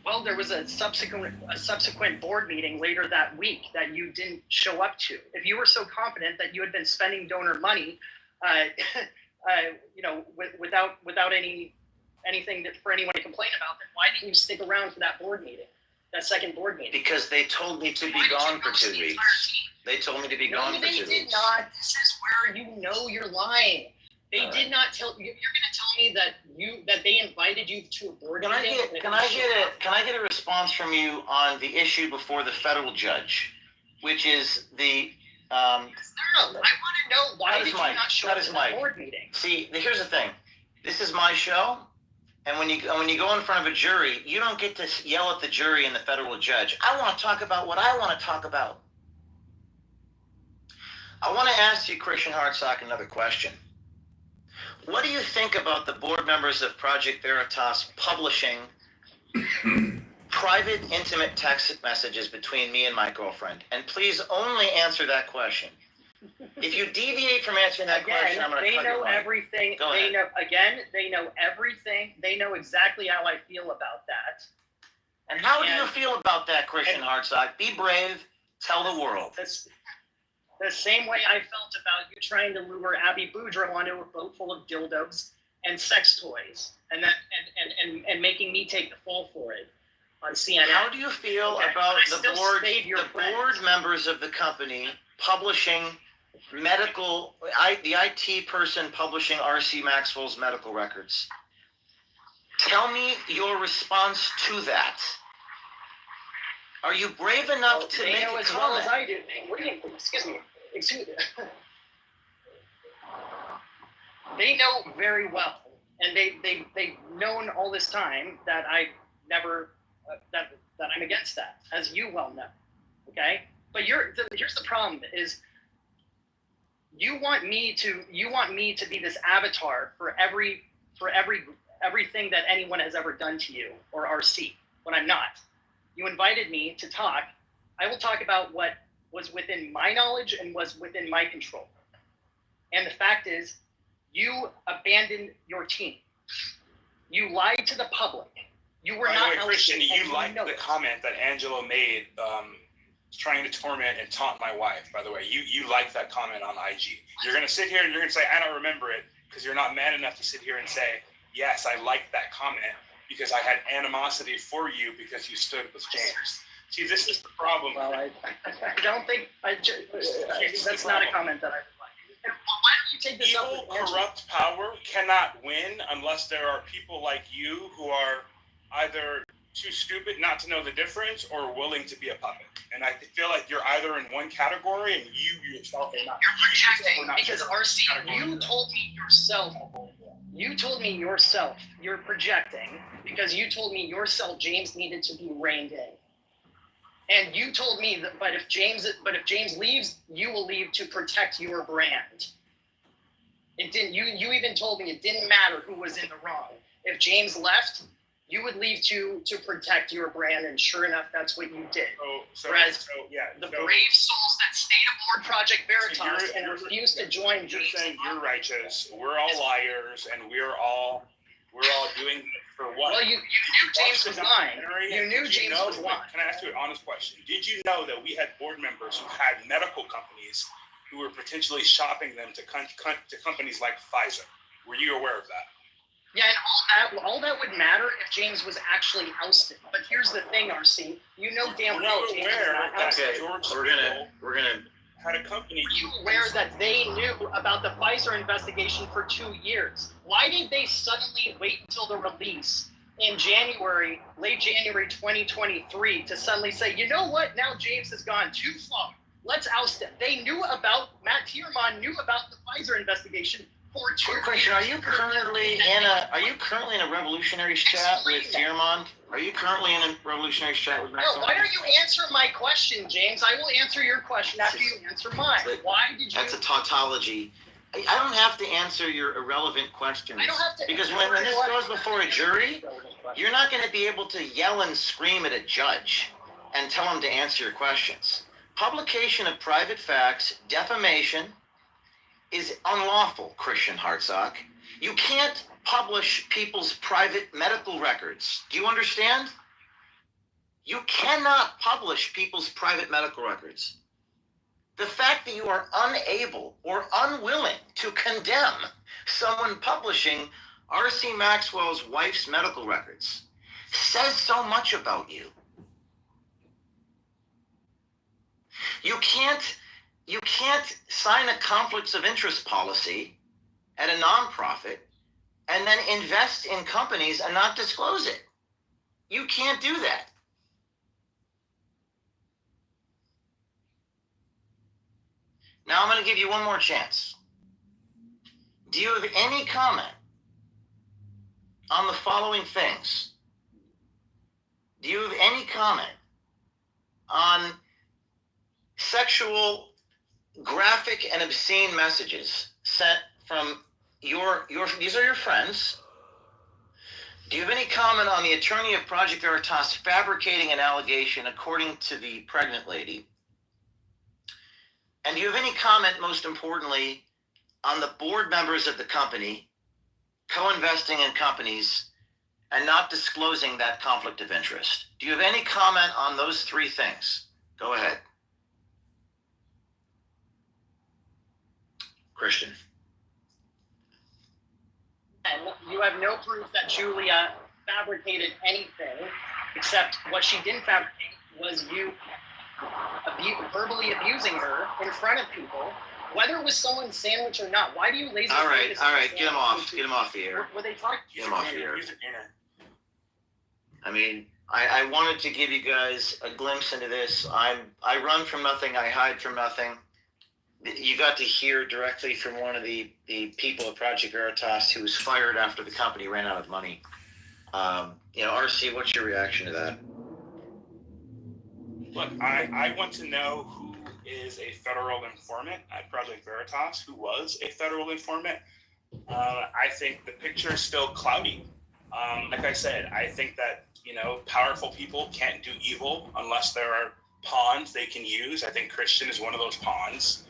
Well, there was a subsequent board meeting later that week that you didn't show up to. If you were so confident that you had been spending donor money, without anything for anyone to complain about, then why didn't you stick around for that board meeting, that second board meeting? Because they told me to be Why did gone you for not 2 see the weeks. entire team? They told me to be No, gone for they 2 did weeks. not. This is where you know you're lying. They All right. did not tell you. You're going to tell me that they invited you to a board Can I meeting? get a response from you on the issue before the federal judge, which is the No, I want to know why That did is you Mike. not show That up is to Mike. the board meeting? See, here's the thing. This is my show, and when you go in front of a jury, you don't get to yell at the jury and the federal judge. I want to talk about what I want to talk about. I want to ask you, Christian Hartsock, another question. What do you think about the board members of Project Veritas publishing private, intimate text messages between me and my girlfriend? And please only answer that question. If you deviate from answering that question, I'm going to They cut know your line. everything. Go They ahead. know everything. They know exactly how I feel about that. And how do you And- feel about that, Christian Hartsock? Be brave. Tell the world. That's the same way I felt about you trying to lure Abby Boudreaux onto a boat full of dildos and sex toys, and making me take the fall for it on CNN. How do you feel about the board members of the company publishing the IT person publishing R.C. Maxwell's medical records? Tell me your response to that. Are you brave enough to make know a as comment? well as I do. What do you? Excuse me. They know very well, and they've known all this time that I never that I'm against that, as you well know. Okay, but here's the problem: is you want me to be this avatar for everything that anyone has ever done to you or RC, when I'm not. You invited me to talk. I will talk about what was within my knowledge and was within my control. And the fact is, you abandoned your team. You lied to the public. You were not Christian, you liked know the it. comment that Angelo made, trying to torment and taunt my wife. By the way, you liked that comment on IG. You're gonna sit here and you're gonna say, I don't remember it, because you're not man enough to sit here and say, yes, I liked that comment because I had animosity for you because you stood with James. See, this is the problem. Well, I don't think that's not a comment that I would like. And why don't you take this up Evil, with Angelo? corrupt power cannot win unless there are people like you who are either too stupid not to know the difference or willing to be a puppet. And I feel like you're either in one category and you yourself are not. You're projecting because RC, you told me yourself, you're projecting because you told me yourself James needed to be reined in. And you told me that, but if James leaves, you will leave to protect your brand. It didn't. You even told me it didn't matter who was in the wrong. If James left, you would leave to protect your brand, and sure enough, that's what you did. Whereas the brave souls that stayed aboard Project Veritas and refused to join You're James. saying you're righteous. We're all liars, and we're all doing it for what? Well, you knew James was lying. You knew James was lying. Can I ask you an honest question? Did you know that we had board members who had medical companies who were potentially shopping them to companies like Pfizer? Were you aware of that? Yeah, and all that would matter if James was actually ousted. But here's the thing, RC. You know damn well James is not ousted. Okay, George we're gonna had a company. Are you aware that they knew about the Pfizer investigation for 2 years? Why did they suddenly wait until the release in late January 2023 to suddenly say, you know what, now James has gone too far. Let's oust him. They knew Matt Tierman knew about the Pfizer investigation for 2 years. question. Are you currently in a revolutionary chat with Tiermont? Are you currently in a revolutionary chat with Maxwell? No, why don't you answer my question, James? I will answer your question after you answer mine. Why did you? That's a tautology. I don't have to answer your irrelevant questions. I don't have to. Because when this goes before a jury, you're not going to be able to yell and scream at a judge and tell him to answer your questions. Publication of private facts, defamation, is unlawful, Christian Hartsock. You can't publish people's private medical records. Do you understand? You cannot publish people's private medical records. The fact that you are unable or unwilling to condemn someone publishing R.C. Maxwell's wife's medical records says so much about you. You can't sign a conflicts of interest policy at a nonprofit and then invest in companies and not disclose it. You can't do that. Now I'm going to give you one more chance. Do you have any comment on the following things? Do you have any comment on sexual, graphic, and obscene messages sent from these are your friends? Do you have any comment on the attorney of Project Veritas fabricating an allegation according to the pregnant lady? And do you have any comment, most importantly, on the board members of the company co-investing in companies and not disclosing that conflict of interest? Do you have any comment on those three things? Go ahead. Christian. And you have no proof that Julia fabricated anything, except what she didn't fabricate was you verbally abusing her in front of people, whether it was someone's sandwich or not. Why do you laser? All right, get him off the air. Were they talking? Get him off the air. He's a dinner. I mean, I wanted to give you guys a glimpse into this. I run from nothing. I hide from nothing. You got to hear directly from one of the people at Project Veritas who was fired after the company ran out of money. RC, what's your reaction to that? Look, I want to know who is a federal informant at Project Veritas, who was a federal informant. I think the picture is still cloudy. Like I said, I think that, powerful people can't do evil unless there are pawns they can use. I think Christian is one of those pawns.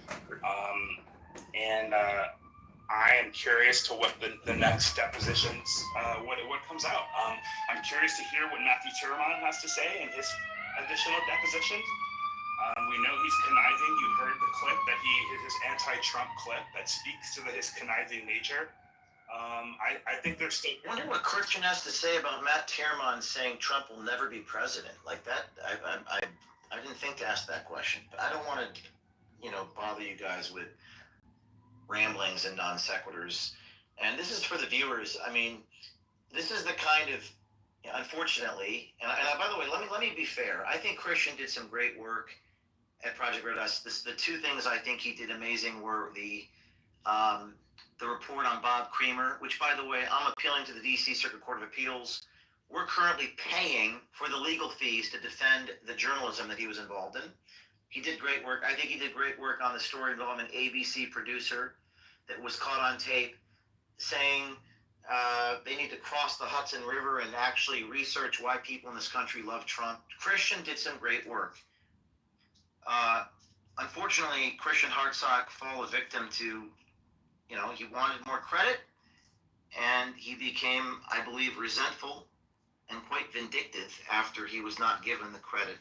I am curious to what the next depositions, what comes out. I'm curious to hear what Matthew Turamon has to say in his additional depositions. We know he's conniving. You heard the clip that his anti-Trump clip that speaks to his conniving nature. I think there's still. I wonder what Christian has to say about Matt Turamon saying Trump will never be president. Like that, I didn't think to ask that question, but I don't want to, bother you guys with ramblings and non sequiturs. And this is for the viewers. I mean, this is the kind of, unfortunately, and by the way, let me be fair. I think Christian did some great work at Project Veritas. The two things I think he did amazing were the report on Bob Creamer, which, by the way, I'm appealing to the D.C. Circuit Court of Appeals. We're currently paying for the legal fees to defend the journalism that he was involved in. He did great work. I think he did great work on the story involving an ABC producer that was caught on tape saying they need to cross the Hudson River and actually research why people in this country love Trump. Christian did some great work. Unfortunately, Christian Hartsock fell a victim to, he wanted more credit, and he became, I believe, resentful and quite vindictive after he was not given the credit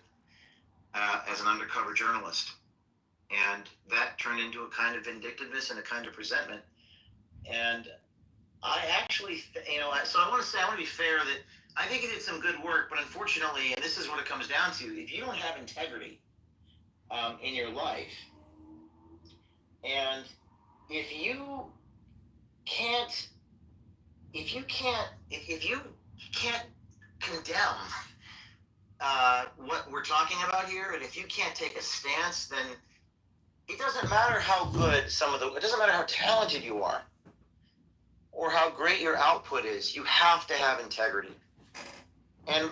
as an undercover journalist. And that turned into a kind of vindictiveness and a kind of resentment. And I actually, so I want to be fair that I think he did some good work, but unfortunately, and this is what it comes down to, if you don't have integrity in your life, and if you can't condemn what we're talking about here, and if you can't take a stance, then it doesn't matter how good it doesn't matter how talented you are or how great your output is. You have to have integrity. And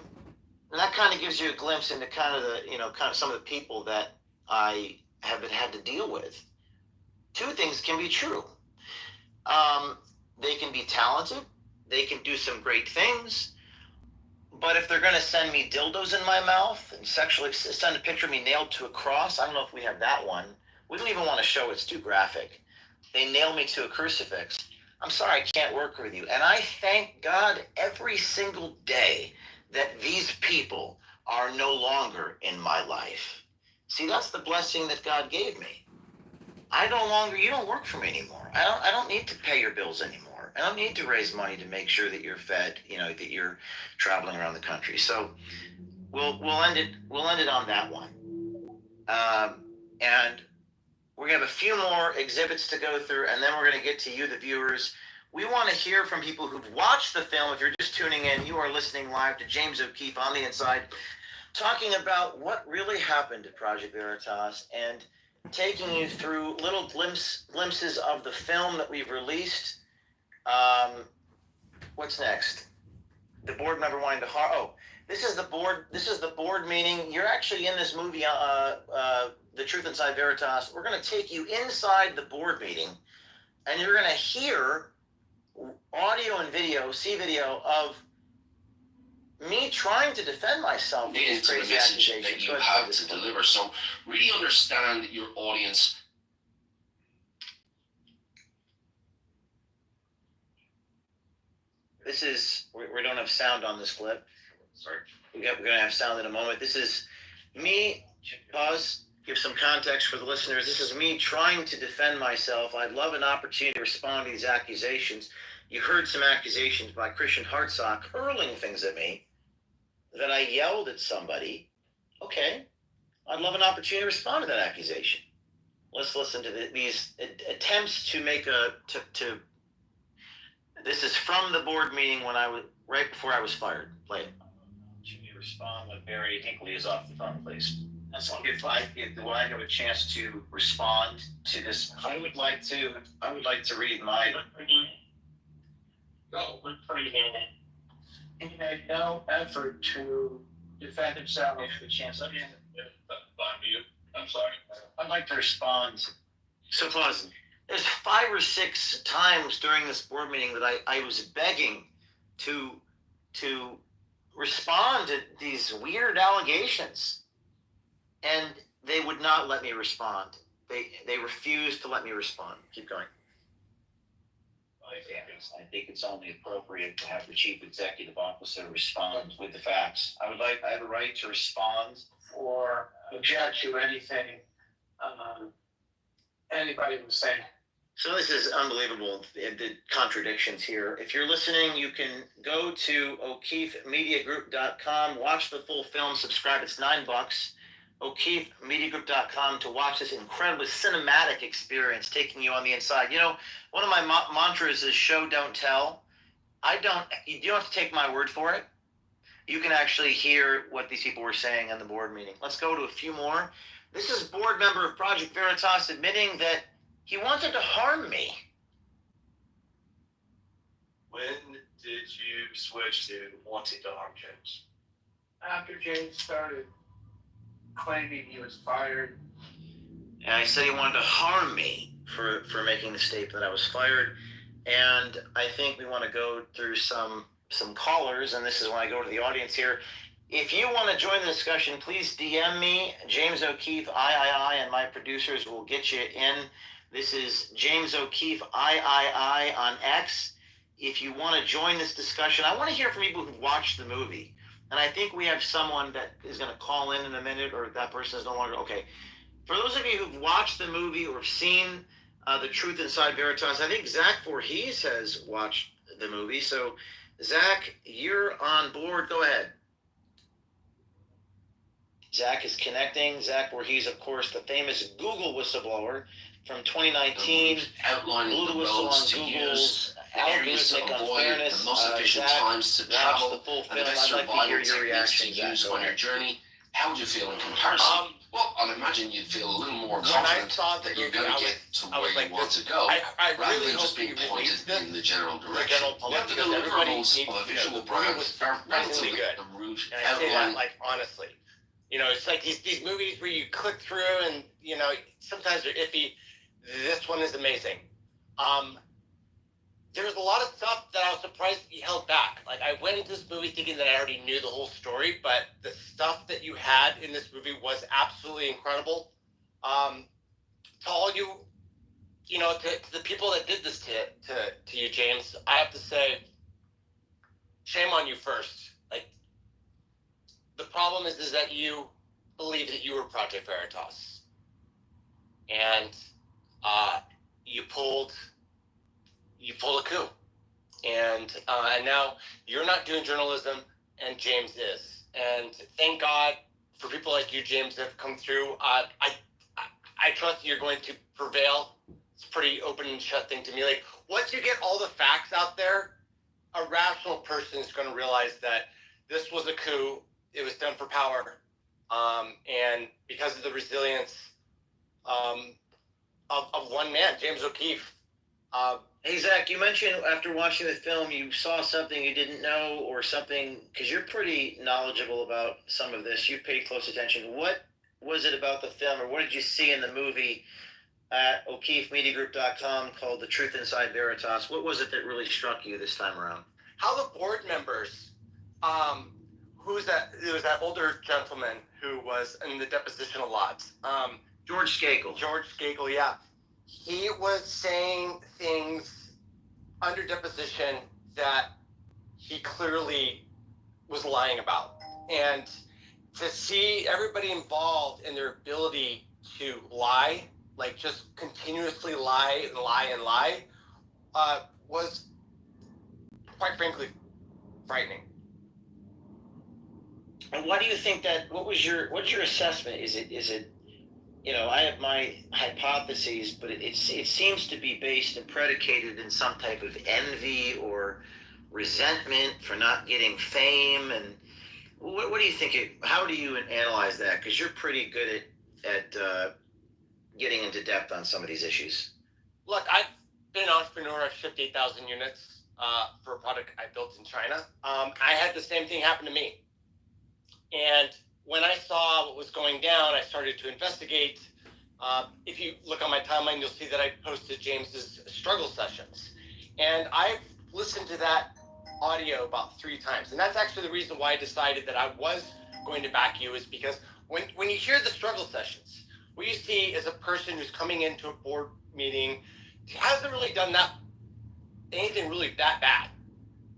that kind of gives you a glimpse into kind of some of the people that I have had to deal with. Two things can be true. They can be talented. They can do some great things. But if they're going to send me dildos in my mouth and sexually send a picture of me nailed to a cross, I don't know if we have that one. We don't even want to show it's too graphic. They nail me to a crucifix. I'm sorry, I can't work with you. And I thank God every single day that these people are no longer in my life. See, that's the blessing that God gave me. You don't work for me anymore. I don't need to pay your bills anymore. I don't need to raise money to make sure that you're fed, that you're traveling around the country. So we'll end it on that one. And we're going to have a few more exhibits to go through, and then we're going to get to you, the viewers. We want to hear from people who've watched the film. If you're just tuning in, you are listening live to James O'Keefe on the Inside, talking about what really happened at Project Veritas and taking you through little glimpses of the film that we've released. What's next? The board member wanting to this is the board meeting. You're actually in this movie, The Truth Inside Veritas. We're going to take you inside the board meeting, and you're going to hear audio and video, video of me trying to defend myself Into the message that you have to deliver. So really understand your audience. This is, we don't have sound on this clip. Sorry. We're going to have sound in a moment. This is me, pause. give some context for the listeners. This is me trying to defend myself. I'd love an opportunity to respond to these accusations. You heard some accusations by Christian Hartsock hurling things at me that I yelled at somebody. Okay, I'd love an opportunity to respond to that accusation. Let's listen to these attempts to make this is from the board meeting when I was, right before I was fired. Play it. Should we respond when Barry Hinckley is off the phone, please? That's all. If I have a chance to respond to this, I would like to read my. Go. He made no effort to defend himself. The chance I I'm sorry. I'd like to respond. So pause. There's 5 or 6 times during this board meeting that I was begging to respond to these weird allegations, and they would not let me respond. They refused to let me respond. Keep going. I think it's only appropriate to have the chief executive officer respond with the facts. I have a right to respond or object to anything anybody was saying. So this is unbelievable, the contradictions here. If you're listening, you can go to o'keefemediagroup.com, watch the full film, subscribe. It's $9. o'keefemediagroup.com to watch this incredibly cinematic experience taking you on the inside. You know, one of my mantras is show, don't tell. You don't have to take my word for it. You can actually hear what these people were saying in the board meeting. Let's go to a few more. This is board member of Project Veritas admitting that he wanted to harm me. When did you switch to wanting to harm James? After James started claiming he was fired. And I said he wanted to harm me for making the statement that I was fired. And I think we want to go through some callers, and this is when I go to the audience here. If you want to join the discussion, please DM me, James O'Keefe, III, and my producers will get you in. This is James O'Keefe, III on X. If you want to join this discussion, I want to hear from people who've watched the movie. And I think we have someone that is going to call in a minute, or that person is no longer. Okay. For those of you who've watched the movie or seen The Truth Inside Veritas, I think Zach Voorhees has watched the movie. So, Zach, you're on board. Go ahead. Zach is connecting. Zach Voorhees, of course, the famous Google whistleblower from 2019. Outlining the roads to use, the areas to avoid, the most efficient times to travel, and the best survival techniques to use on your journey. How would you feel in comparison? Well, I'd imagine you'd feel a little more confident that you're going to get to where you want to go, rather than just being pointed in the general direction. The deliverables of a visual brand are relatively the route and I say that, outlining. like, honestly. You know, it's like these movies where you click through and, you know, sometimes they're iffy. This one is amazing. There's a lot of stuff that I was surprised you held back. Like, I went into this movie thinking that I already knew the whole story, but the stuff that you had in this movie was absolutely incredible. To all you, you know, to the people that did this to you, James, I have to say, shame on you first. Like, the problem is that you believe that you were Project Veritas, and you pulled a coup, and now you're not doing journalism, and James is. And thank God for people like you, James, that have come through. I trust you're going to prevail. It's a pretty open and shut thing to me. Like, once you get all the facts out there, a rational person is going to realize that this was a coup. It was done for power, and because of the resilience of one man, James O'Keefe. Hey, Zach, you mentioned after watching the film you saw something you didn't know, or something, because you're pretty knowledgeable about some of this. You paid close attention. What was it about the film, or what did you see in the movie at o'keefemediagroup.com called The Truth Inside Veritas? What was it that really struck you this time around? How the board members, who's that? There was that older gentleman who was in the deposition a lot. George Skakel. George Skakel, yeah. He was saying things under deposition that he clearly was lying about. And to see everybody involved in their ability to lie, like just continuously lie and lie and lie, was quite frankly frightening. And why do you think that? What's your assessment? Is it? I have my hypotheses, but it seems to be based and predicated in some type of envy or resentment for not getting fame. And what do you think? How do you analyze that? Because you're pretty good at getting into depth on some of these issues. Look, I've been an entrepreneur. I've shipped 8,000 units for a product I built in China. I had the same thing happen to me. And when I saw what was going down, I started to investigate. If you look on my timeline, you'll see that I posted James's struggle sessions. And I've listened to that audio about 3 times. And that's actually the reason why I decided that I was going to back you, is because when you hear the struggle sessions, what you see is a person who's coming into a board meeting, hasn't really done anything really that bad,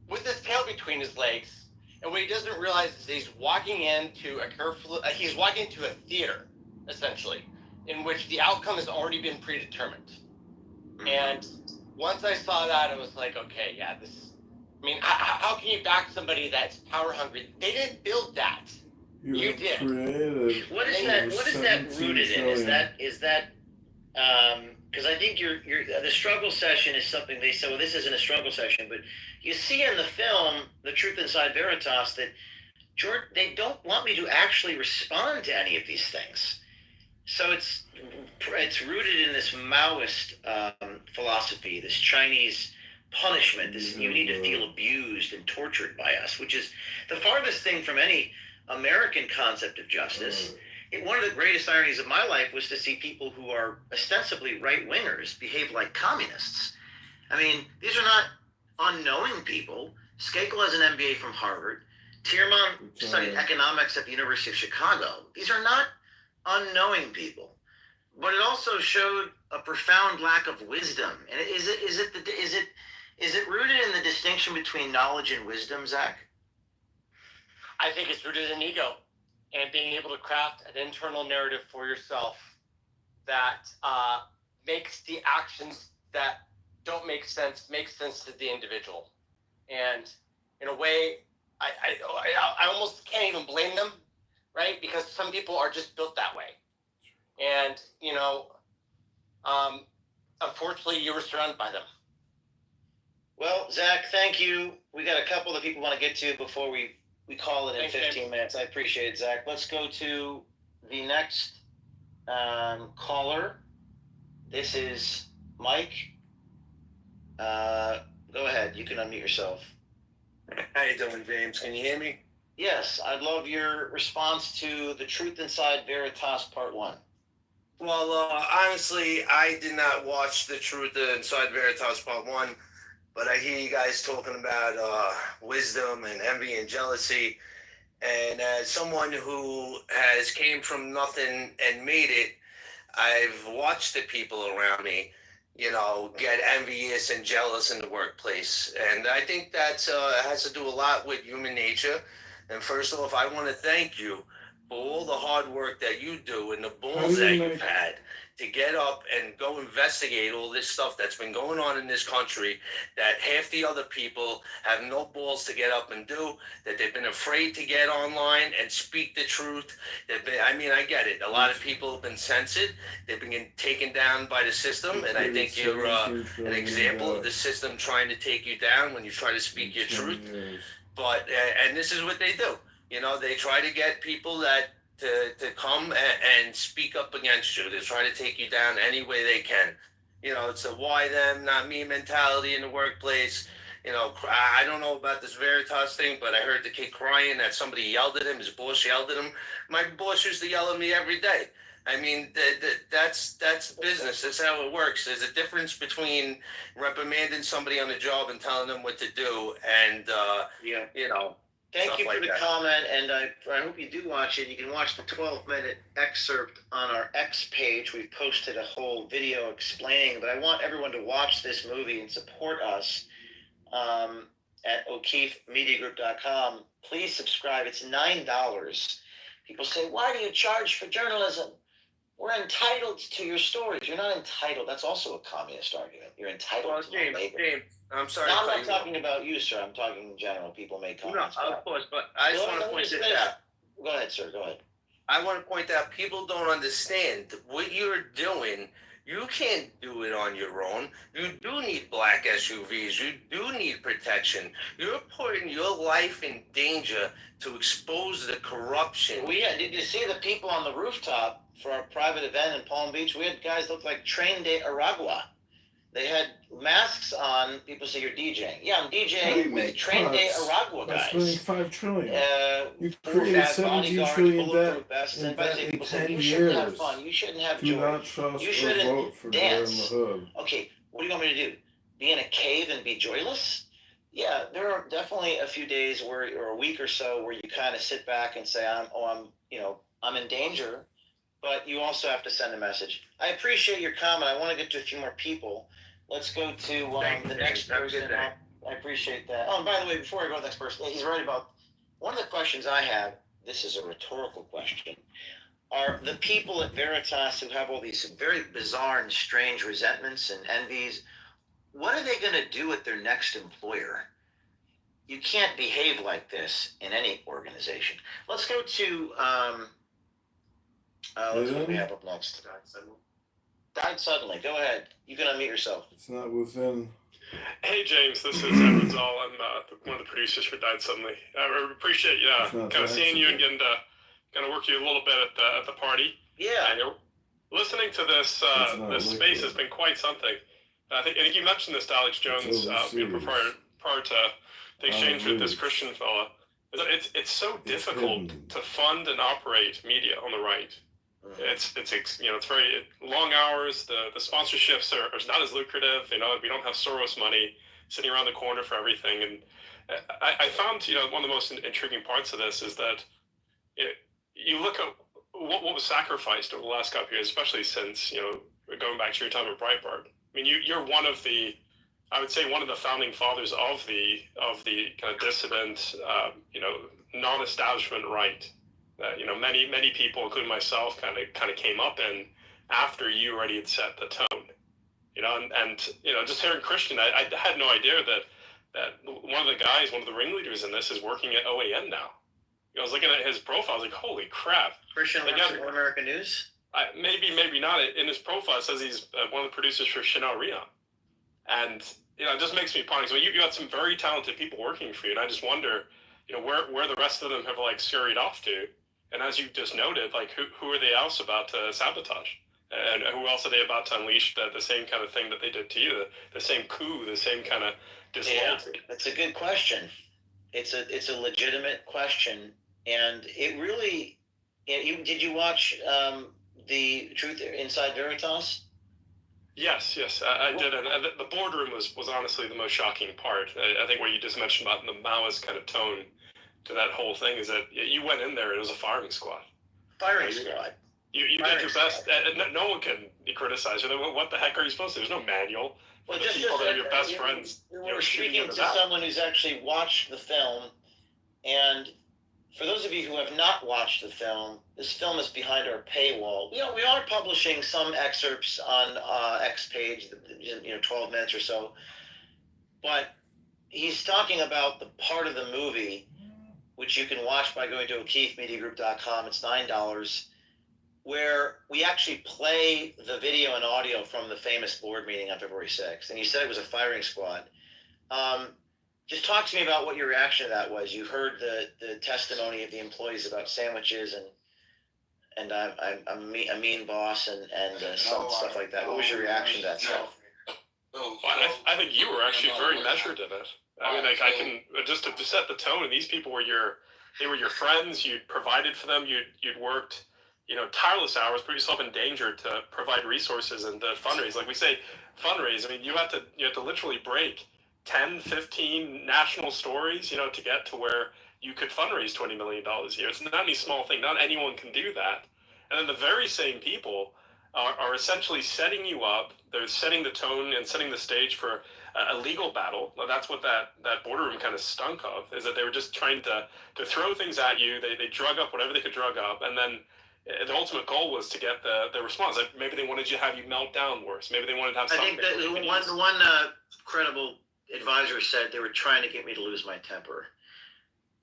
with his tail between his legs. And what he doesn't realize is he's walking into a theater, essentially, in which the outcome has already been predetermined. And once I saw that, I was like, okay, yeah, how can you back somebody that's power hungry? They didn't build that. You did. What is that rooted in? Is that because I think the struggle session is something they say, well, this isn't a struggle session, but you see in the film, The Truth Inside Veritas, that they don't want me to actually respond to any of these things. So it's rooted in this Maoist philosophy, this Chinese punishment, this you need to feel abused and tortured by us, which is the farthest thing from any American concept of justice. One of the greatest ironies of my life was to see people who are ostensibly right-wingers behave like communists. I mean, these are not unknowing people. Skakel has an MBA from Harvard. Tierman studied economics at the University of Chicago. These are not unknowing people. But it also showed a profound lack of wisdom. And is it rooted in the distinction between knowledge and wisdom, Zach? I think it's rooted in ego and being able to craft an internal narrative for yourself that makes the actions that don't make sense to the individual. And in a way, I almost can't even blame them, right? Because some people are just built that way. And, unfortunately, you were surrounded by them. Well, Zach, thank you. We got a couple of people want to get to before we call it in 15 minutes. I appreciate it, Zach. Let's go to the next caller. This is Mike. Go ahead. You can unmute yourself. How you doing, James? Can you hear me? Yes. I'd love your response to The Truth Inside Veritas Part 1. Well, honestly, I did not watch The Truth Inside Veritas Part 1, but I hear you guys talking about wisdom and envy and jealousy. And as someone who has came from nothing and made it, I've watched the people around me, get envious and jealous in the workplace. And I think that has to do a lot with human nature. And first off, I want to thank you for all the hard work that you do and the balls that you've had to get up and go investigate all this stuff that's been going on in this country that half the other people have no balls to get up and do, that they've been afraid to get online and speak the truth. I get it. A lot of people have been censored. They've been taken down by the system, and I think you're an example of the system trying to take you down when you try to speak your truth. But, and this is what they do. They try to get people to come and speak up against you. They try to take you down any way they can. It's a why them, not me mentality in the workplace. I don't know about this Veritas thing, but I heard the kid crying that somebody yelled at him. His boss yelled at him. My boss used to yell at me every day. I mean, that's business. That's how it works. There's a difference between reprimanding somebody on the job and telling them what to do, and Thank you for the comment, and I hope you do watch it. You can watch the 12-minute excerpt on our X page. We've posted a whole video explaining, but I want everyone to watch this movie and support us at O'KeefeMediaGroup.com. Please subscribe. It's $9. People say, why do you charge for journalism? We're entitled to your stories. You're not entitled. That's also a communist argument. You're entitled to James, my labor. James, I'm sorry. No, I'm not talking about you, sir. I'm talking in general. People make comments. No, of course, but I just want to point this out. Go ahead, sir. Go ahead. I want to point out people don't understand what you're doing. You can't do it on your own. You do need black SUVs. You do need protection. You're putting your life in danger to expose the corruption. Did you see the people on the rooftop for our private event in Palm Beach? We had guys look like Train de Aragua. They had masks on. People say you're DJing. Yeah, I'm DJing with Train de Aragua guys. That's spending $5 trillion. You've full created fat $17 bodyguards, trillion bulletproof debt vests, in and that people in say, 10 you shouldn't have years. fun. You shouldn't have Do joy. not trust You or shouldn't vote for Bear in the dance. Hood. Okay, what do you want me to do? Be in a cave and be joyless? Yeah, there are definitely a few days or a week or so where you kind of sit back and say, I'm in danger, but you also have to send a message. I appreciate your comment. I want to get to a few more people. Let's go to the next person. I appreciate that. Oh, and by the way, before I go to the next person, he's right about one of the questions I have. This is a rhetorical question. Are the people at Veritas who have all these very bizarre and strange resentments and envies, what are they going to do with their next employer? You can't behave like this in any organization. Let's go to, let's what we have up next. Died suddenly. Go ahead. You can unmute yourself. It's not within. Hey James, this is Edward Zoll. I'm one of the producers for Died Suddenly. I appreciate kind of seeing you and getting to kind of work you a little bit at the party. Yeah. And listening to this space has been quite something. I think you mentioned this to Alex Jones prior to the exchange with this Christian fella. It's so difficult to fund and operate media on the right. It's very long hours. The sponsorships are not as lucrative. We don't have Soros money sitting around the corner for everything. And I found one of the most intriguing parts of this is that you look at what was sacrificed over the last couple of years, especially since going back to your time at Breitbart. I mean, you're one of the founding fathers of the kind of dissident, non-establishment right. That many people, including myself, kind of came up in after you already had set the tone. And just hearing Christian, I had no idea that one of the ringleaders in this is working at OAN now. I was looking at his profile. I was like, holy crap! Christian works at American News. Maybe not. In his profile, it says he's one of the producers for Chanel Rion, and it just makes me ponder. So you got some very talented people working for you, and I just wonder, where the rest of them have scurried off to. And as you just noted, who are they else about to sabotage? And who else are they about to unleash the same kind of thing that they did to you, the same coup, the same kind of disloyalty? Yeah, that's a good question. It's a legitimate question, and it really. Did you watch the Truth Inside Veritas? Yes, I did, and the boardroom was honestly the most shocking part. I think what you just mentioned about the Maoist kind of tone to that whole thing is that you went in there, it was a firing squad. Squad. You did your best. No one can be criticized. What the heck are you supposed to do? There's no manual. Well, the people that are your best friends. We're speaking to someone who's actually watched the film, and for those of you who have not watched the film, this film is behind our paywall. We are publishing some excerpts on X page, 12 minutes or so, but he's talking about the part of the movie which you can watch by going to o'keefemediagroup.com. It's $9, where we actually play the video and audio from the famous board meeting on February 6th. And you said it was a firing squad. Just talk to me about what your reaction to that was. You heard the testimony of the employees about sandwiches and I'm a mean boss and stuff like that. What was your reaction to that stuff? Well, I think you were actually very measured in it. I mean, I can just to set the tone. And these people were your friends. You'd provided for them. You'd worked, tireless hours, put yourself in danger to provide resources and to fundraise. Like we say, fundraise. I mean, you had to literally break 10, 15 national stories, to get to where you could fundraise $20 million a year. It's not any small thing. Not anyone can do that. And then the very same people are essentially setting you up. They're setting the tone and setting the stage for a legal battle. That's what that boardroom kind of stunk of, is that they were just trying to throw things at you. They drug up whatever they could drug up, and then the ultimate goal was to get the response. Like maybe they wanted you to have you melt down worse. Maybe they wanted to have I something. think that the one credible advisor said they were trying to get me to lose my temper.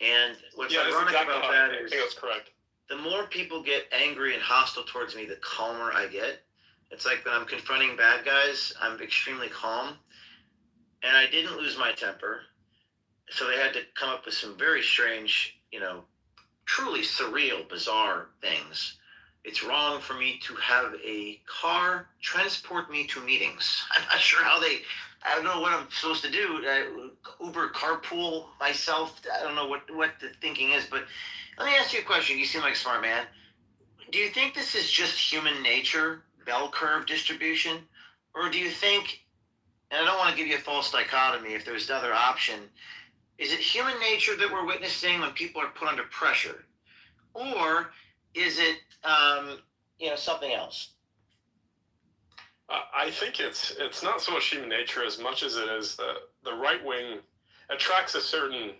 And what's ironic about that is, I think that's correct. The more people get angry and hostile towards me, the calmer I get. It's like when I'm confronting bad guys, I'm extremely calm. And I didn't lose my temper. So they had to come up with some very strange, truly surreal, bizarre things. It's wrong for me to have a car transport me to meetings. I'm not sure how I don't know what I'm supposed to do. Uber carpool myself. I don't know what the thinking is, but let me ask you a question. You seem like a smart man. Do you think this is just human nature, bell curve distribution? Or do you think, and I don't want to give you a false dichotomy if there's another option, is it human nature that we're witnessing when people are put under pressure? Or is it, something else? I think it's not so much human nature as much as it is the right wing attracts a certain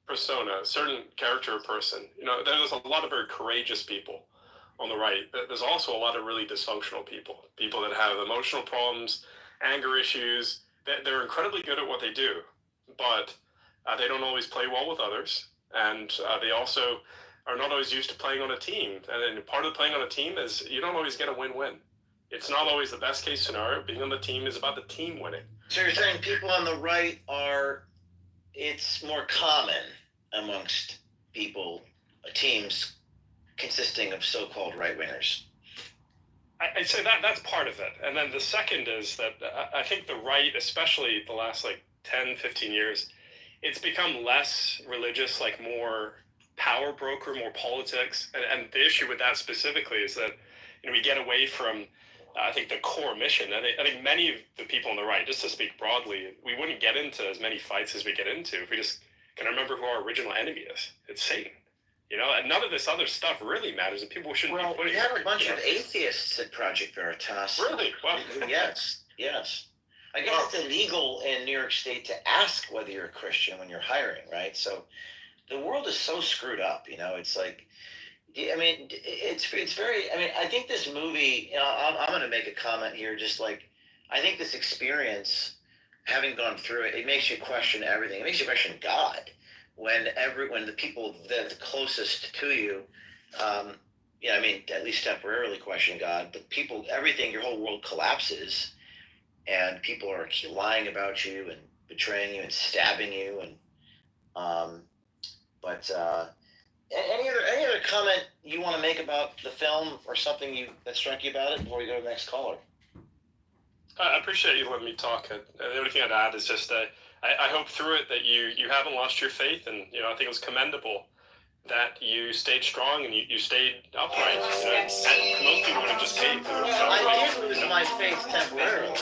persona, a certain character or person. There's a lot of very courageous people on the right. There's also a lot of really dysfunctional people that have emotional problems, anger issues. They're incredibly good at what they do, but they don't always play well with others, and they also are not always used to playing on a team. And then part of playing on a team is you don't always get a win-win. It's not always the best case scenario. Being on the team is about the team winning. So you're saying people on the right it's more common amongst people, teams consisting of so-called right-wingers? I'd say that's part of it. And then the second is that I think the right, especially the last 10, 15 years, it's become less religious, more power broker, more politics. And the issue with that specifically is that we get away from, I think, the core mission. I think many of the people on the right, just to speak broadly, we wouldn't get into as many fights as we get into if we just can remember who our original enemy is. It's Satan. And none of this other stuff really matters, and people shouldn't be putting. We have a bunch of atheists at Project Veritas. Really? Well, yes. I guess it's illegal in New York State to ask whether you're a Christian when you're hiring, right? So the world is so screwed up. It's like, it's very. I think this movie. I'm going to make a comment here. Just I think this experience, having gone through it, it makes you question everything. It makes you question God. When the people that are closest to you, at least temporarily question God, but everything, your whole world collapses, and people are lying about you and betraying you and stabbing you, and any other comment you want to make about the film or something that struck you about it before we go to the next caller? I appreciate you letting me talk. The only thing I'd add is just I hope through it that you haven't lost your faith, and I think it was commendable that you stayed strong and you stayed upright. And most people would have just caved. I did lose my faith temporarily.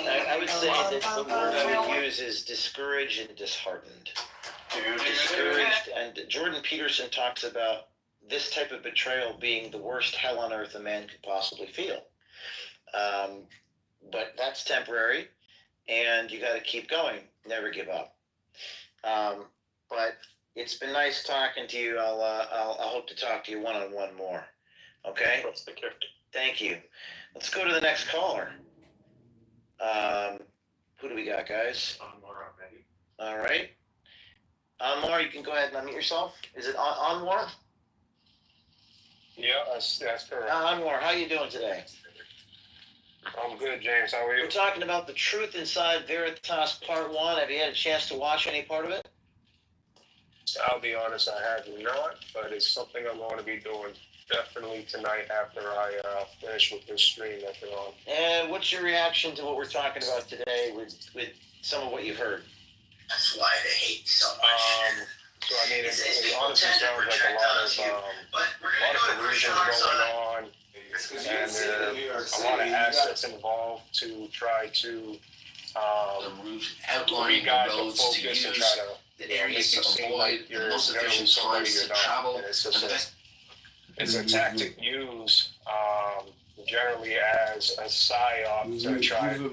I would say that the word I would use is discouraged and disheartened. Discouraged, and Jordan Peterson talks about this type of betrayal being the worst hell on earth a man could possibly feel. But that's temporary, and you got to keep going. Never give up. But it's been nice talking to you. I'll hope to talk to you one-on-one more. Okay? Thank you. Let's go to the next caller. Who do we got, guys? Anwar already. All right. Anwar, you can go ahead and unmute yourself. Is it Anwar? Yeah, that's correct. Anwar, how you doing today? I'm good, James. How are you? We're talking about The Truth Inside Veritas Part 1. Have you had a chance to watch any part of it? I'll be honest, I have not, but it's something I'm going to be doing definitely tonight after I finish with this stream that they're on. And what's your reaction to what we're talking about today with some of what you've heard? That's why they hate so much. So I mean, it honestly sounds like a lot of collusion going on, and there are a lot of assets involved to try to outlining the roads to use, the areas to avoid, the most efficient times to travel, and it's a tactic used generally as a psyop to try to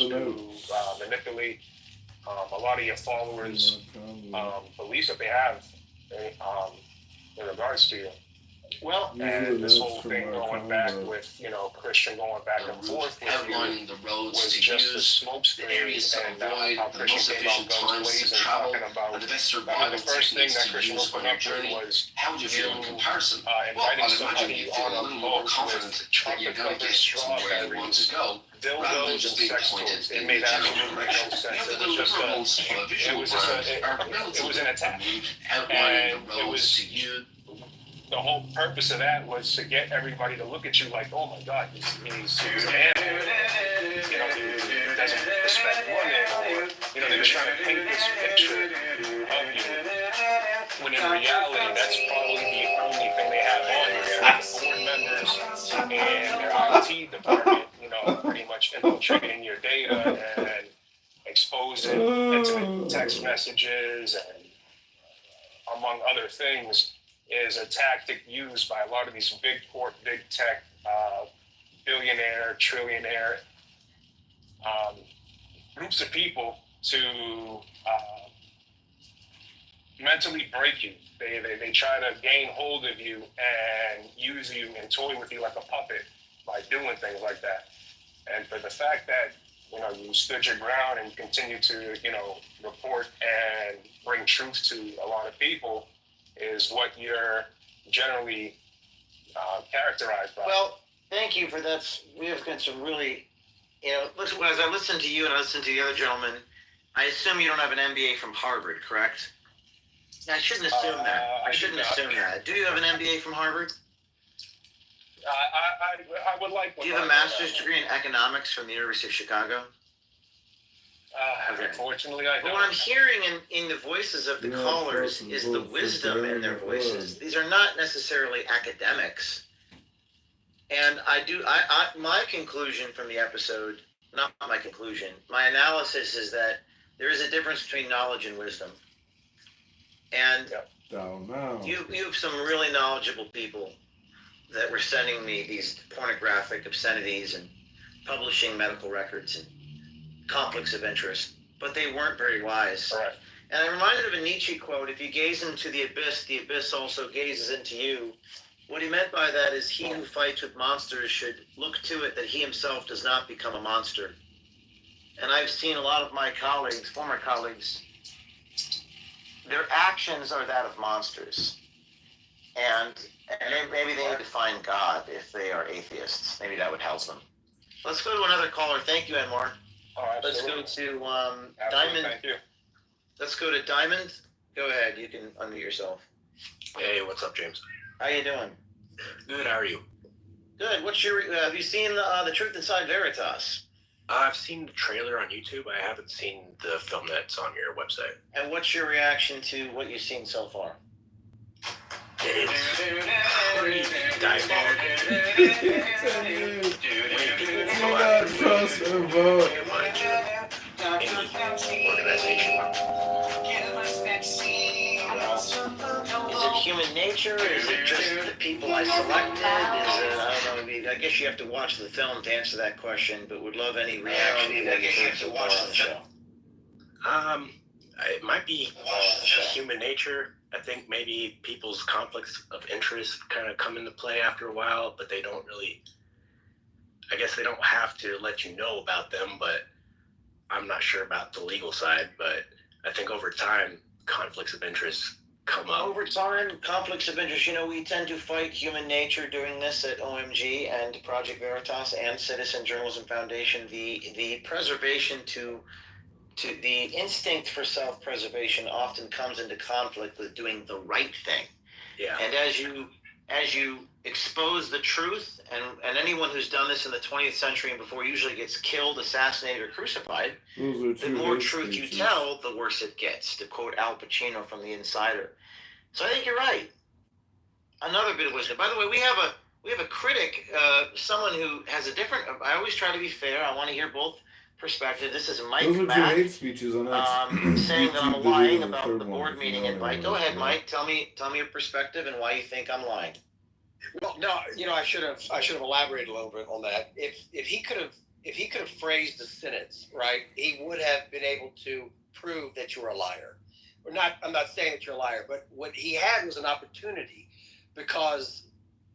manipulate a lot of your followers' beliefs that they have in regards to you. Well, and this whole thing going back with, Christian going back and forth with outlining the roads was to just a use, smokescreen, the areas to and avoid, how the Christian most came out efficient guns times to blazing, travel, talking about and the best the survival first thing techniques that to Christian use on opened your up journey. was How would you feel in comparison? Well, inviting I'd imagine somebody you feel on a a little more boat confident with that you're going to get to where you want to go, rather than dildos just and being sex pointed toys. in It made the general absolutely no direction. sense. The It was just deliverables a, of a visual it was brand are it was relatively an attack, outlining and the it roads was to you. the whole purpose of that was to get everybody to look at you like, oh my God, he's an animal. He doesn't respect women, or they were trying to paint this picture of you. When in reality, that's probably the only thing they have on there. Board members and their IT department, pretty much infiltrating your data and exposing intimate text messages and among other things, is a tactic used by a lot of these big tech, billionaire, trillionaire groups of people to mentally break you. They try to gain hold of you and use you and toy with you like a puppet by doing things like that. And for the fact that you stood your ground and continue to report and bring truth to a lot of people is what you're generally characterized by. Well, thank you for that. We have got some really, listen, as I listen to you and I listen to the other gentleman, I assume you don't have an MBA from Harvard, correct? I shouldn't assume that. I shouldn't assume that. Do you have an MBA from Harvard? I would like. Do you have a master's degree in economics from the University of Chicago? Okay. Unfortunately, I don't. But what I'm hearing in the voices of the callers is the wisdom in their voices. These are not necessarily academics. And my conclusion from the episode, not my conclusion, my analysis is that there is a difference between knowledge and wisdom. And you have some really knowledgeable people that were sending me these pornographic obscenities and publishing medical records and conflicts of interest, but they weren't very wise. Correct. And I'm reminded of a Nietzsche quote, if you gaze into the abyss also gazes into you. What he meant by that is he who fights with monsters should look to it that he himself does not become a monster. And I've seen a lot of my colleagues, former colleagues, their actions are that of monsters. And maybe they need to find God if they are atheists. Maybe that would help them. Let's go to another caller. Thank you, Enmore. Let's go to Diamond. Thank you. Let's go to Diamond. Go ahead. You can unmute yourself. Hey, what's up, James? How you doing? Good. How are you? Good. What's your? Have you seen the Truth Inside Veritas? I've seen the trailer on YouTube. I haven't seen the film that's on your website. And what's your reaction to what you've seen so far? It's pretty diabolical. Any organization. Is it human nature? Is it just the people I selected? Is it, I don't know, I guess you have to watch the film to answer that question, but would love any reaction to what you've heard so far on the show. It might be human nature. I think maybe people's conflicts of interest kind of come into play after a while, but they don't really, I guess they don't have to let you know about them, but I'm not sure about the legal side, but I think over time, conflicts of interest come up. Over time, conflicts of interest, we tend to fight human nature doing this at OMG and Project Veritas and Citizen Journalism Foundation. The preservation to the instinct for self-preservation often comes into conflict with doing the right thing. Yeah. And as you expose the truth, and anyone who's done this in the 20th century and before usually gets killed, assassinated, or crucified, the more truth you tell, the worse it gets, to quote Al Pacino from The Insider. So I think you're right. Another bit of wisdom. By the way, we have a critic, someone who has a different, I always try to be fair. I want to hear both perspectives. This is Mike Those are Mack, two hate speeches on saying that I'm YouTube lying video, about third the one, board if meeting you know invite. anyone Go ahead, knows. Mike. Tell me your perspective and why you think I'm lying. Well, no, I should have elaborated a little bit on that. If he could have phrased the sentence right, he would have been able to prove that you're a liar. I'm not saying that you're a liar, but what he had was an opportunity, because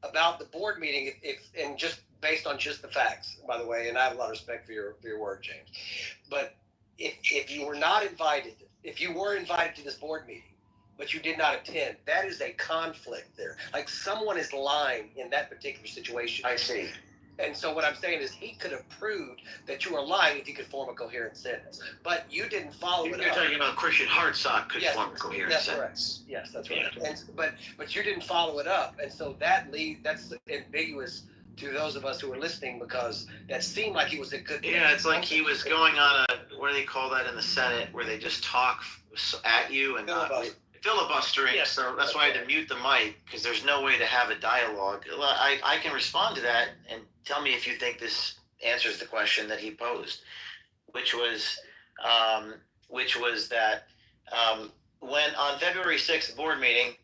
about the board meeting, if and just based on just the facts, by the way, and I have a lot of respect for your word, James, but if you were not invited, if you were invited to this board meeting, but you did not attend, that is a conflict there. Like someone is lying in that particular situation. I see. And so what I'm saying is he could have proved that you were lying if you could form a coherent sentence. But you didn't follow it up. You're talking about Christian Hartsock could form a coherent that's sentence. Correct. Yes, that's right. Yeah. But you didn't follow it up. And so that's ambiguous to those of us who are listening, because that seemed like he was a good. Yeah, it's like he was going on what do they call that in the Senate, where they just talk at you and filibustering. Yes, so that's why I had to mute the mic, because there's no way to have a dialogue. I can respond to that and tell me if you think this answers the question that he posed, which was that when on February 6th board meeting,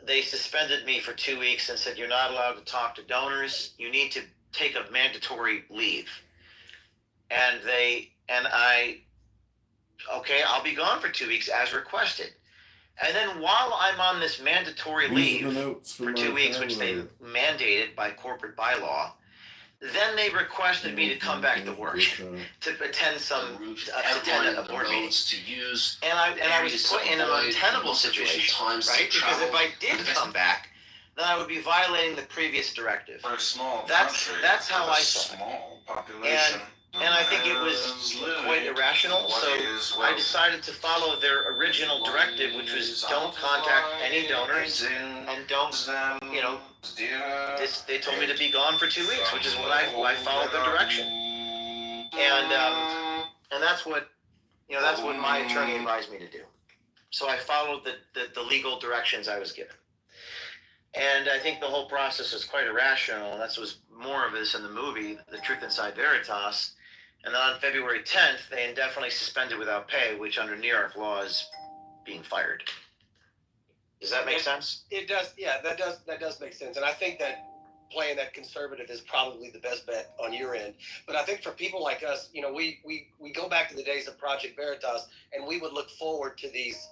they suspended me for 2 weeks and said, you're not allowed to talk to donors. You need to take a mandatory leave. And okay, I'll be gone for 2 weeks as requested. And then while I'm on this mandatory leave for 2 weeks, which they mandated by corporate bylaw, then they requested me to come back to work to attend a board meeting. And I was put in an untenable situation, right? Because if I did come back, then I would be violating the previous directive. That's how I saw it. And I think it was quite irrational, so I decided to follow their original directive, which was don't contact any donors and don't, they told me to be gone for 2 weeks, which is what I followed their direction. And that's what my attorney advised me to do. So I followed the legal directions I was given. And I think the whole process was quite irrational. That was more of this in the movie, The Truth Inside Veritas. And then on February 10th, they indefinitely suspended without pay, which under New York law is being fired. Does that make sense? It does. Yeah, that does make sense. And I think that playing that conservative is probably the best bet on your end. But I think for people like us, we go back to the days of Project Veritas, and we would look forward to these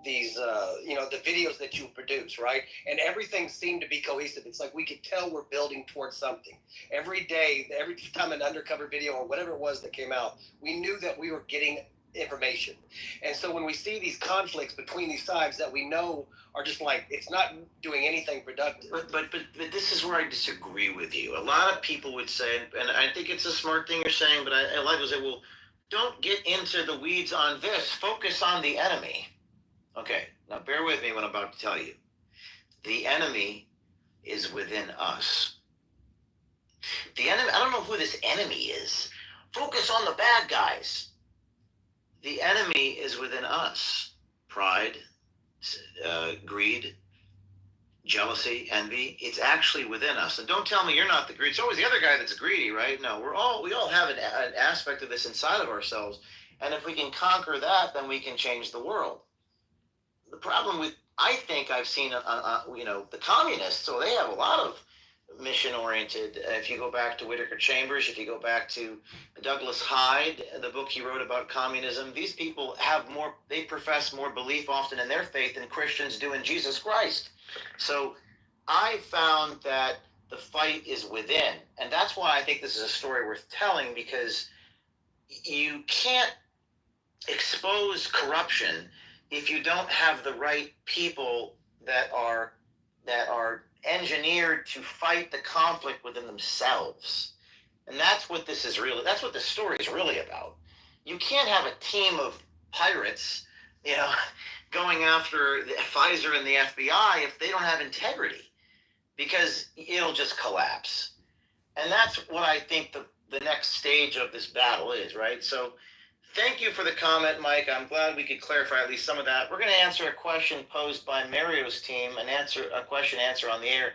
the videos that you produce, right? And everything seemed to be cohesive. It's like we could tell we're building towards something. Every day, every time an undercover video or whatever it was that came out, we knew that we were getting information. And so when we see these conflicts between these sides that we know are just like, it's not doing anything productive. But this is where I disagree with you. A lot of people would say, and I think it's a smart thing you're saying, but I like to say, well, don't get into the weeds on this. Focus on the enemy. Okay, now bear with me what I'm about to tell you. The enemy is within us. The enemy, I don't know who this enemy is. Focus on the bad guys. The enemy is within us. Pride, greed, jealousy, envy. It's actually within us. And don't tell me you're not the greedy. It's always the other guy that's greedy, right? No, we all have an aspect of this inside of ourselves. And if we can conquer that, then we can change the world. The problem with, I think I've seen, the communists, so they have a lot of mission-oriented. If you go back to Whittaker Chambers, if you go back to Douglas Hyde, the book he wrote about communism, these people they profess more belief often in their faith than Christians do in Jesus Christ. So I found that the fight is within. And that's why I think this is a story worth telling, because you can't expose corruption if you don't have the right people that are engineered to fight the conflict within themselves. And that's what this story is really about. You can't have a team of pirates, going after Pfizer and the FBI if they don't have integrity, because it'll just collapse. And that's what I think the next stage of this battle is, right? So thank you for the comment, Mike. I'm glad we could clarify at least some of that. We're going to answer a question posed by Mario's team, a question answer on the air.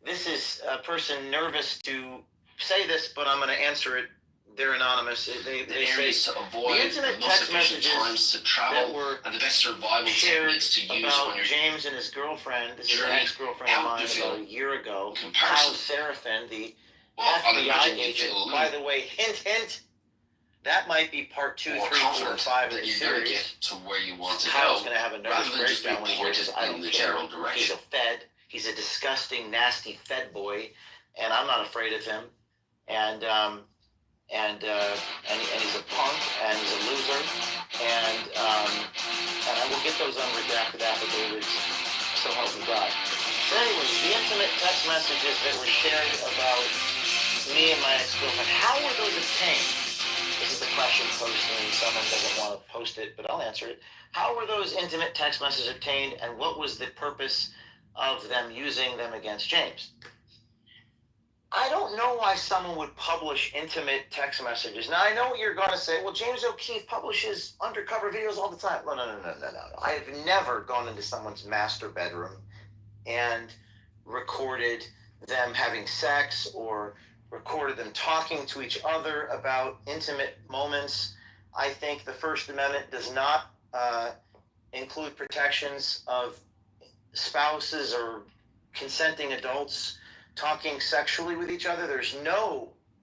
This is a person nervous to say this, but I'm going to answer it. They're anonymous. They say to avoid the intimate the most text efficient messages times to travel that were and the best survival shared techniques to use about on your James and his girlfriend. This is an journey. ex-girlfriend How of do mine you feel about a year ago. How comparison? Seraphin, the I FBI imagine you agent, feel a by little the way, hint, that might be part 2, 3, more 4, confident 5 of that the you're going to series. get to where you want to Kyle's go, going to have a nervous rather than just be breakdown when he hears pointed this. I in don't the care. general He's direction. a Fed. He's a disgusting, nasty Fed boy, and I'm not afraid of him. And he's a punk, and he's a loser, and I will get those unredacted affidavits, so help me God. So anyways, the intimate text messages that were shared about me and my ex-girlfriend, how were those obtained? This is the question posted, and someone doesn't want to post it, but I'll answer it. How were those intimate text messages obtained, and what was the purpose of them using them against James? I don't know why someone would publish intimate text messages. Now, I know what you're going to say. Well, James O'Keefe publishes undercover videos all the time. No. I have never gone into someone's master bedroom and recorded them having sex or recorded them talking to each other about intimate moments. I think the First Amendment does not include protections of spouses or consenting adults talking sexually with each other. There's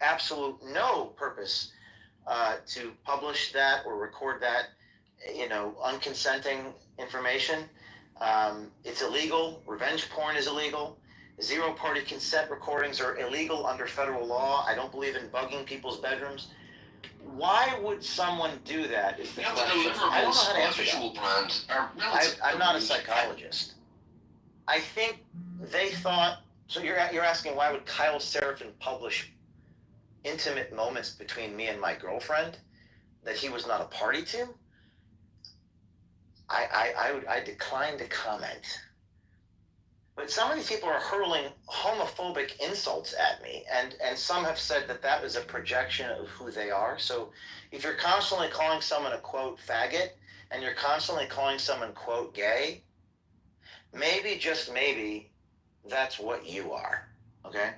absolute no purpose to publish that or record that, unconsenting information. It's illegal. Revenge porn is illegal. Zero-party consent recordings are illegal under federal law. I don't believe in bugging people's bedrooms. Why would someone do that? Is the question. I don't know how to answer that. I'm not a psychologist. I think they thought. So you're asking why would Kyle Seraphin publish intimate moments between me and my girlfriend that he was not a party to? I decline to comment. But some of these people are hurling homophobic insults at me, and some have said that was a projection of who they are. So if you're constantly calling someone a, quote, faggot, and you're constantly calling someone, quote, gay, maybe, just maybe, that's what you are, okay?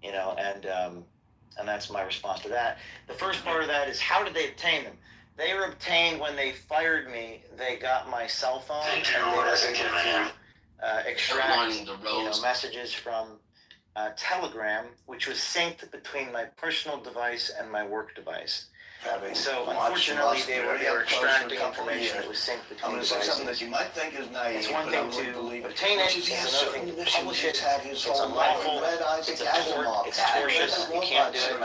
And that's my response to that. The first part of that is, how did they obtain them? They were obtained when they fired me. They got my cell phone, and they were able to extract messages from Telegram, which was synced between my personal device and my work device. So unfortunately, they were extracting information that was synced between devices. Something that you might think is naive, it's one thing to obtain it, it's another thing to publish it. It's unlawful, it's a tort, it's tortious, you can't do it, and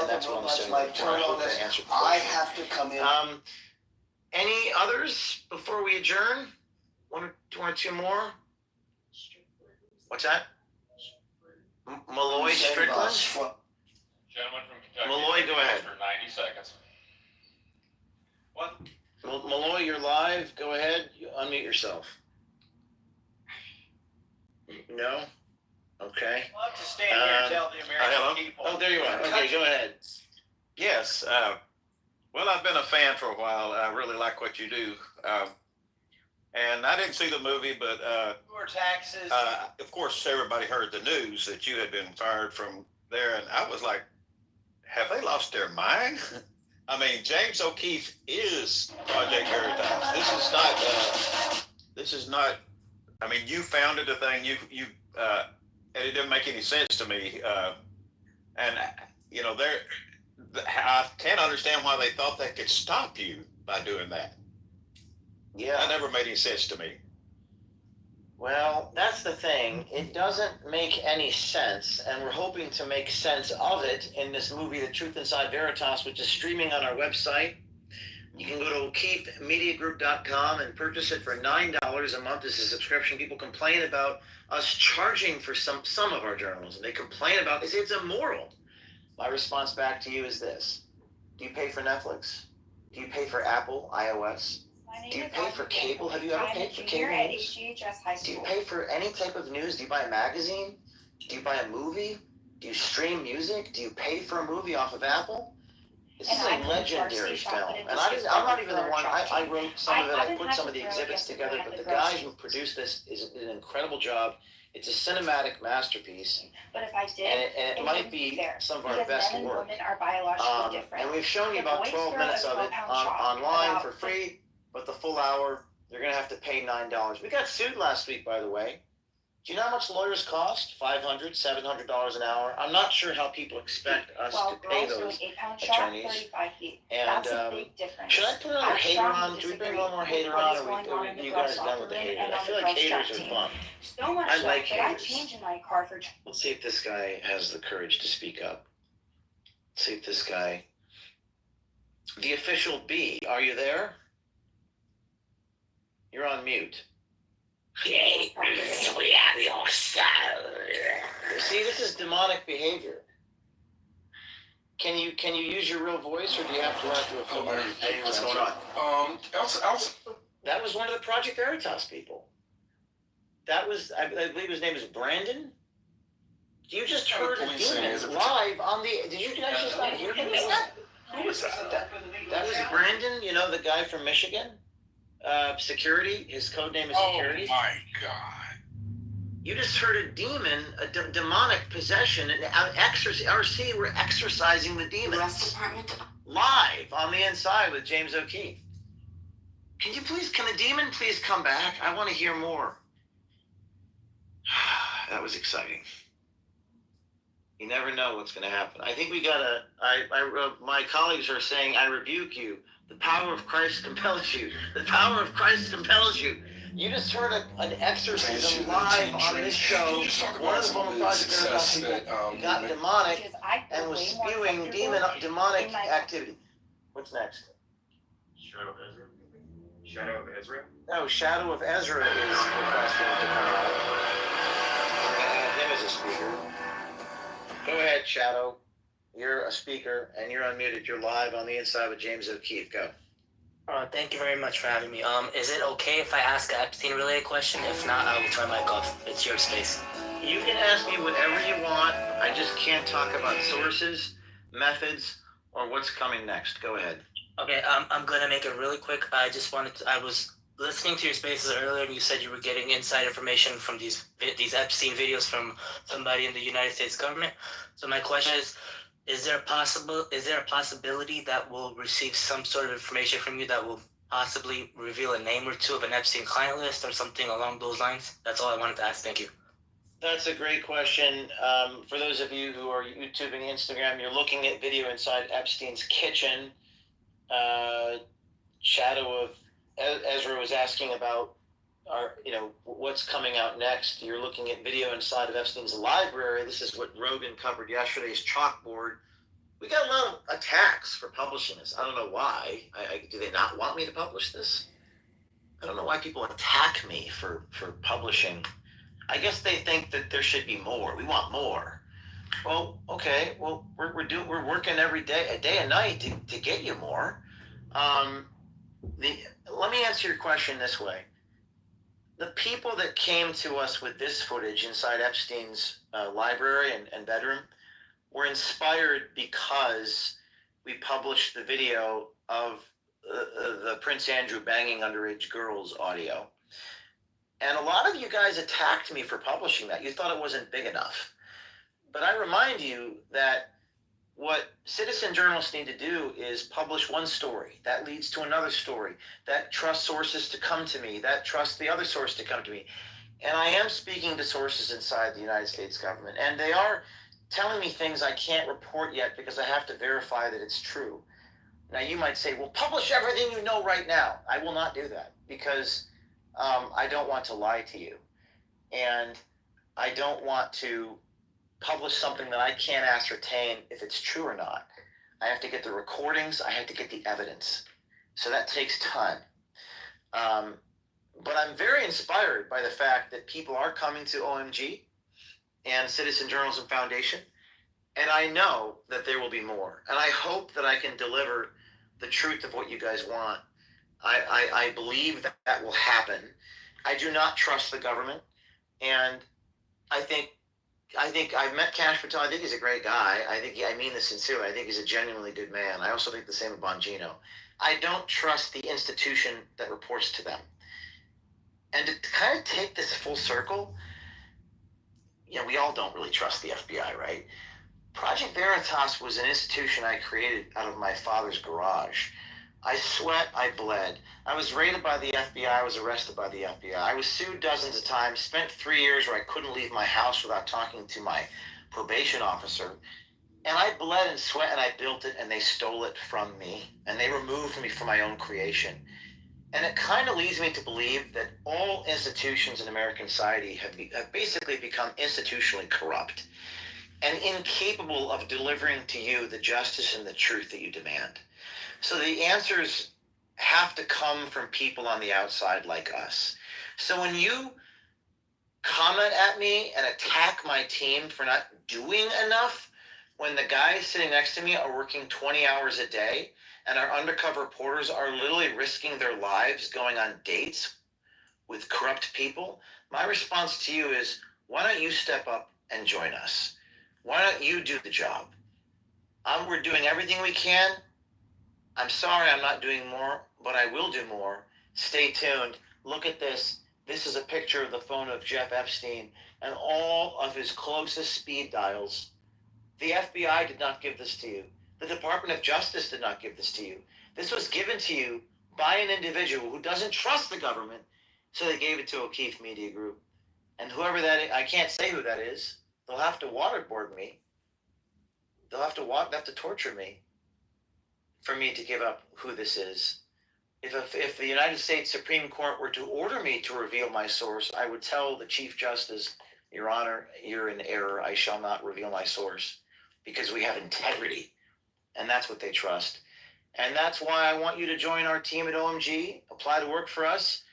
that's what I'm saying. I hope that answered the question. I have to come in. Any others before we adjourn? One or two more? What's that? Malloy Strickland? Gentleman from Kentucky. Malloy, go ahead. For 90 seconds. What? Malloy, you're live. Go ahead. You unmute yourself. No? Okay. I'll have to stand here and tell the American people. Oh, there you are. Okay, go ahead. Yes. Well, I've been a fan for a while. I really like what you do. And I didn't see the movie, but Your taxes. Of course, everybody heard the news that you had been fired from there, and I was like, have they lost their mind? I mean, James O'Keefe is Project Veritas. This is not. I mean, you founded the thing. And it didn't make any sense to me. And I can't understand why they thought they could stop you by doing that. Yeah, that never made any sense to me. Well, that's the thing. It doesn't make any sense, and we're hoping to make sense of it in this movie, The Truth Inside Veritas, which is streaming on our website. You can go to O'KeefeMediaGroup.com and purchase it for $9 a month as a subscription. People complain about us charging for some of our journalism. They complain about this. It's immoral. My response back to you is this. Do you pay for Netflix? Do you pay for Apple, iOS? Do you pay for cable? Have you ever paid for cable news? Do you pay for any type of news? Do you buy a magazine? Do you buy a movie? Do you stream music? Do you pay for a movie off of Apple? This is a legendary film. And I'm not even the one, I wrote some of it, I put some of the exhibits together, but the guy who produced this did an incredible job. It's a cinematic masterpiece. But if I did, and it might be some of our best men and work. women are biologically different. And we've shown you about 12 minutes of it online for free. But the full hour, you're going to have to pay $9. We got sued last week, by the way. Do you know how much lawyers cost? $500, $700 an hour. I'm not sure how people expect us to pay those attorneys. 35 feet. And That's a big difference. should I put another hater on? Do we bring one more hater on, or are you guys done with the haters? I feel like haters are fun. So much I like that I haters. changed in my car for. Let's see if this guy has the courage to speak up. Let's see if this guy. The official B, are you there? You're on mute. See, this is demonic behavior. Can you use your real voice, or do you have to run through a filter? Hey, what's going on? That was one of the Project Veritas people. That was, I believe his name is Brandon. You just heard a demon live on the. Did you guys just not hear him? Who was that? That was Brandon. You know, the guy from Michigan. Security. His code name is Security. Oh my God. You just heard a demon, a demonic possession, and RC were exorcising the demons live on the inside with James O'Keefe. Can the demon please come back? I want to hear more. That was exciting. You never know what's going to happen. I think we got my colleagues are saying, I rebuke you. The power of Christ compels you. The power of Christ compels you. You just heard an exorcism live on this show. One of the former Project Veritas people got demonic and was spewing demonic activity. What's next? Shadow of Ezra. Shadow of Ezra. No, Shadow of Ezra is requesting to come out. We're going to add him as a speaker. Go ahead, Shadow. You're a speaker, and you're unmuted. You're live on the inside with James O'Keefe. Go. Thank you very much for having me. Is it okay if I ask an Epstein-related question? If not, I will turn my mic off. It's your space. You can ask me whatever you want. I just can't talk about sources, methods, or what's coming next. Go ahead. Okay, I'm gonna make it really quick. I was listening to your spaces earlier, and you said you were getting inside information from these Epstein videos from somebody in the United States government. So my question is there a possibility that we'll receive some sort of information from you that will possibly reveal a name or two of an Epstein client list or something along those lines? That's all I wanted to ask. Thank you. That's a great question. For those of you who are YouTubing, Instagram, you're looking at video inside Epstein's kitchen. Shadow of Ezra was asking about what's coming out next. You're looking at video inside of Epstein's library. This is what Rogan covered yesterday's chalkboard. We got a lot of attacks for publishing this. I don't know why. Do they not want me to publish this? I don't know why people attack me for publishing. I guess they think that there should be more. We want more. Well, okay. Well, we're working every day, a day and night to get you more. Let me answer your question this way. The people that came to us with this footage inside Epstein's library and bedroom were inspired because we published the video of the Prince Andrew banging underage girls audio. And a lot of you guys attacked me for publishing that. You thought it wasn't big enough. But I remind you that what citizen journalists need to do is publish one story. That leads to another story. That trusts sources to come to me. That trusts the other source to come to me. And I am speaking to sources inside the United States government. And they are telling me things I can't report yet because I have to verify that it's true. Now, you might say, well, publish everything you know right now. I will not do that because I don't want to lie to you. And I don't want to publish something that I can't ascertain if it's true or not. I have to get the recordings. I have to get the evidence. So that takes time. But I'm very inspired by the fact that people are coming to OMG and Citizen Journalism Foundation. And I know that there will be more. And I hope that I can deliver the truth of what you guys want. I believe that will happen. I do not trust the government. And I think I've met Cash Patel. I think he's a great guy. I mean this sincerely. I think he's a genuinely good man. I also think the same of Bongino. I don't trust the institution that reports to them. And to kind of take this full circle, we all don't really trust the FBI, right? Project Veritas was an institution I created out of my father's garage I sweat, I bled. I was raided by the FBI, I was arrested by the FBI. I was sued dozens of times, spent 3 years where I couldn't leave my house without talking to my probation officer. And I bled and sweat and I built it, and they stole it from me. And they removed me from my own creation. And it kind of leads me to believe that all institutions in American society have basically become institutionally corrupt and incapable of delivering to you the justice and the truth that you demand. So the answers have to come from people on the outside like us. So when you comment at me and attack my team for not doing enough, when the guys sitting next to me are working 20 hours a day and our undercover reporters are literally risking their lives going on dates with corrupt people, my response to you is, why don't you step up and join us? Why don't you do the job? We're doing everything we can. I'm sorry I'm not doing more, but I will do more. Stay tuned. Look at this. This is a picture of the phone of Jeff Epstein and all of his closest speed dials. The FBI did not give this to you. The Department of Justice did not give this to you. This was given to you by an individual who doesn't trust the government, so they gave it to O'Keefe Media Group. And whoever that is, I can't say who that is. They'll have to waterboard me. They'll have to torture me for me to give up who this is. If the United States Supreme Court were to order me to reveal my source, I would tell the Chief Justice, Your Honor, you're in error. I shall not reveal my source, because we have integrity, and that's what they trust. And that's why I want you to join our team at OMG. Apply to work for us.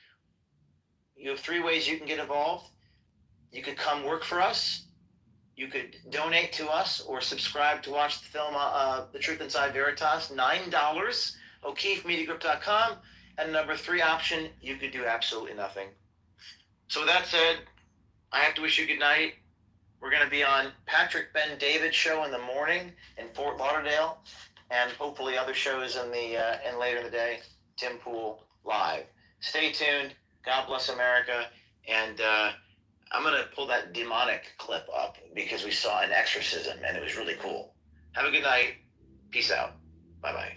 You have 3 ways you can get involved. You could come work for us. You could donate to us or subscribe to watch the film The Truth Inside Veritas, $9, O'KeefeMediaGroup.com. And number 3 option, you could do absolutely nothing. So with that said, I have to wish you good night. We're going to be on Patrick Ben David show in the morning in Fort Lauderdale, and hopefully other shows in later in the day. Tim Pool live. Stay tuned. God bless America. And I'm going to pull that demonic clip up because we saw an exorcism and it was really cool. Have a good night. Peace out. Bye-bye.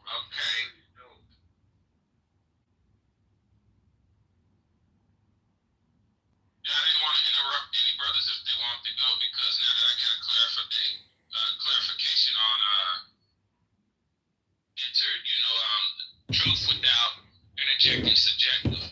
Okay. Yeah, I didn't want to interrupt any brothers if they wanted to go, because now that I got clarification on truth without interjecting subjective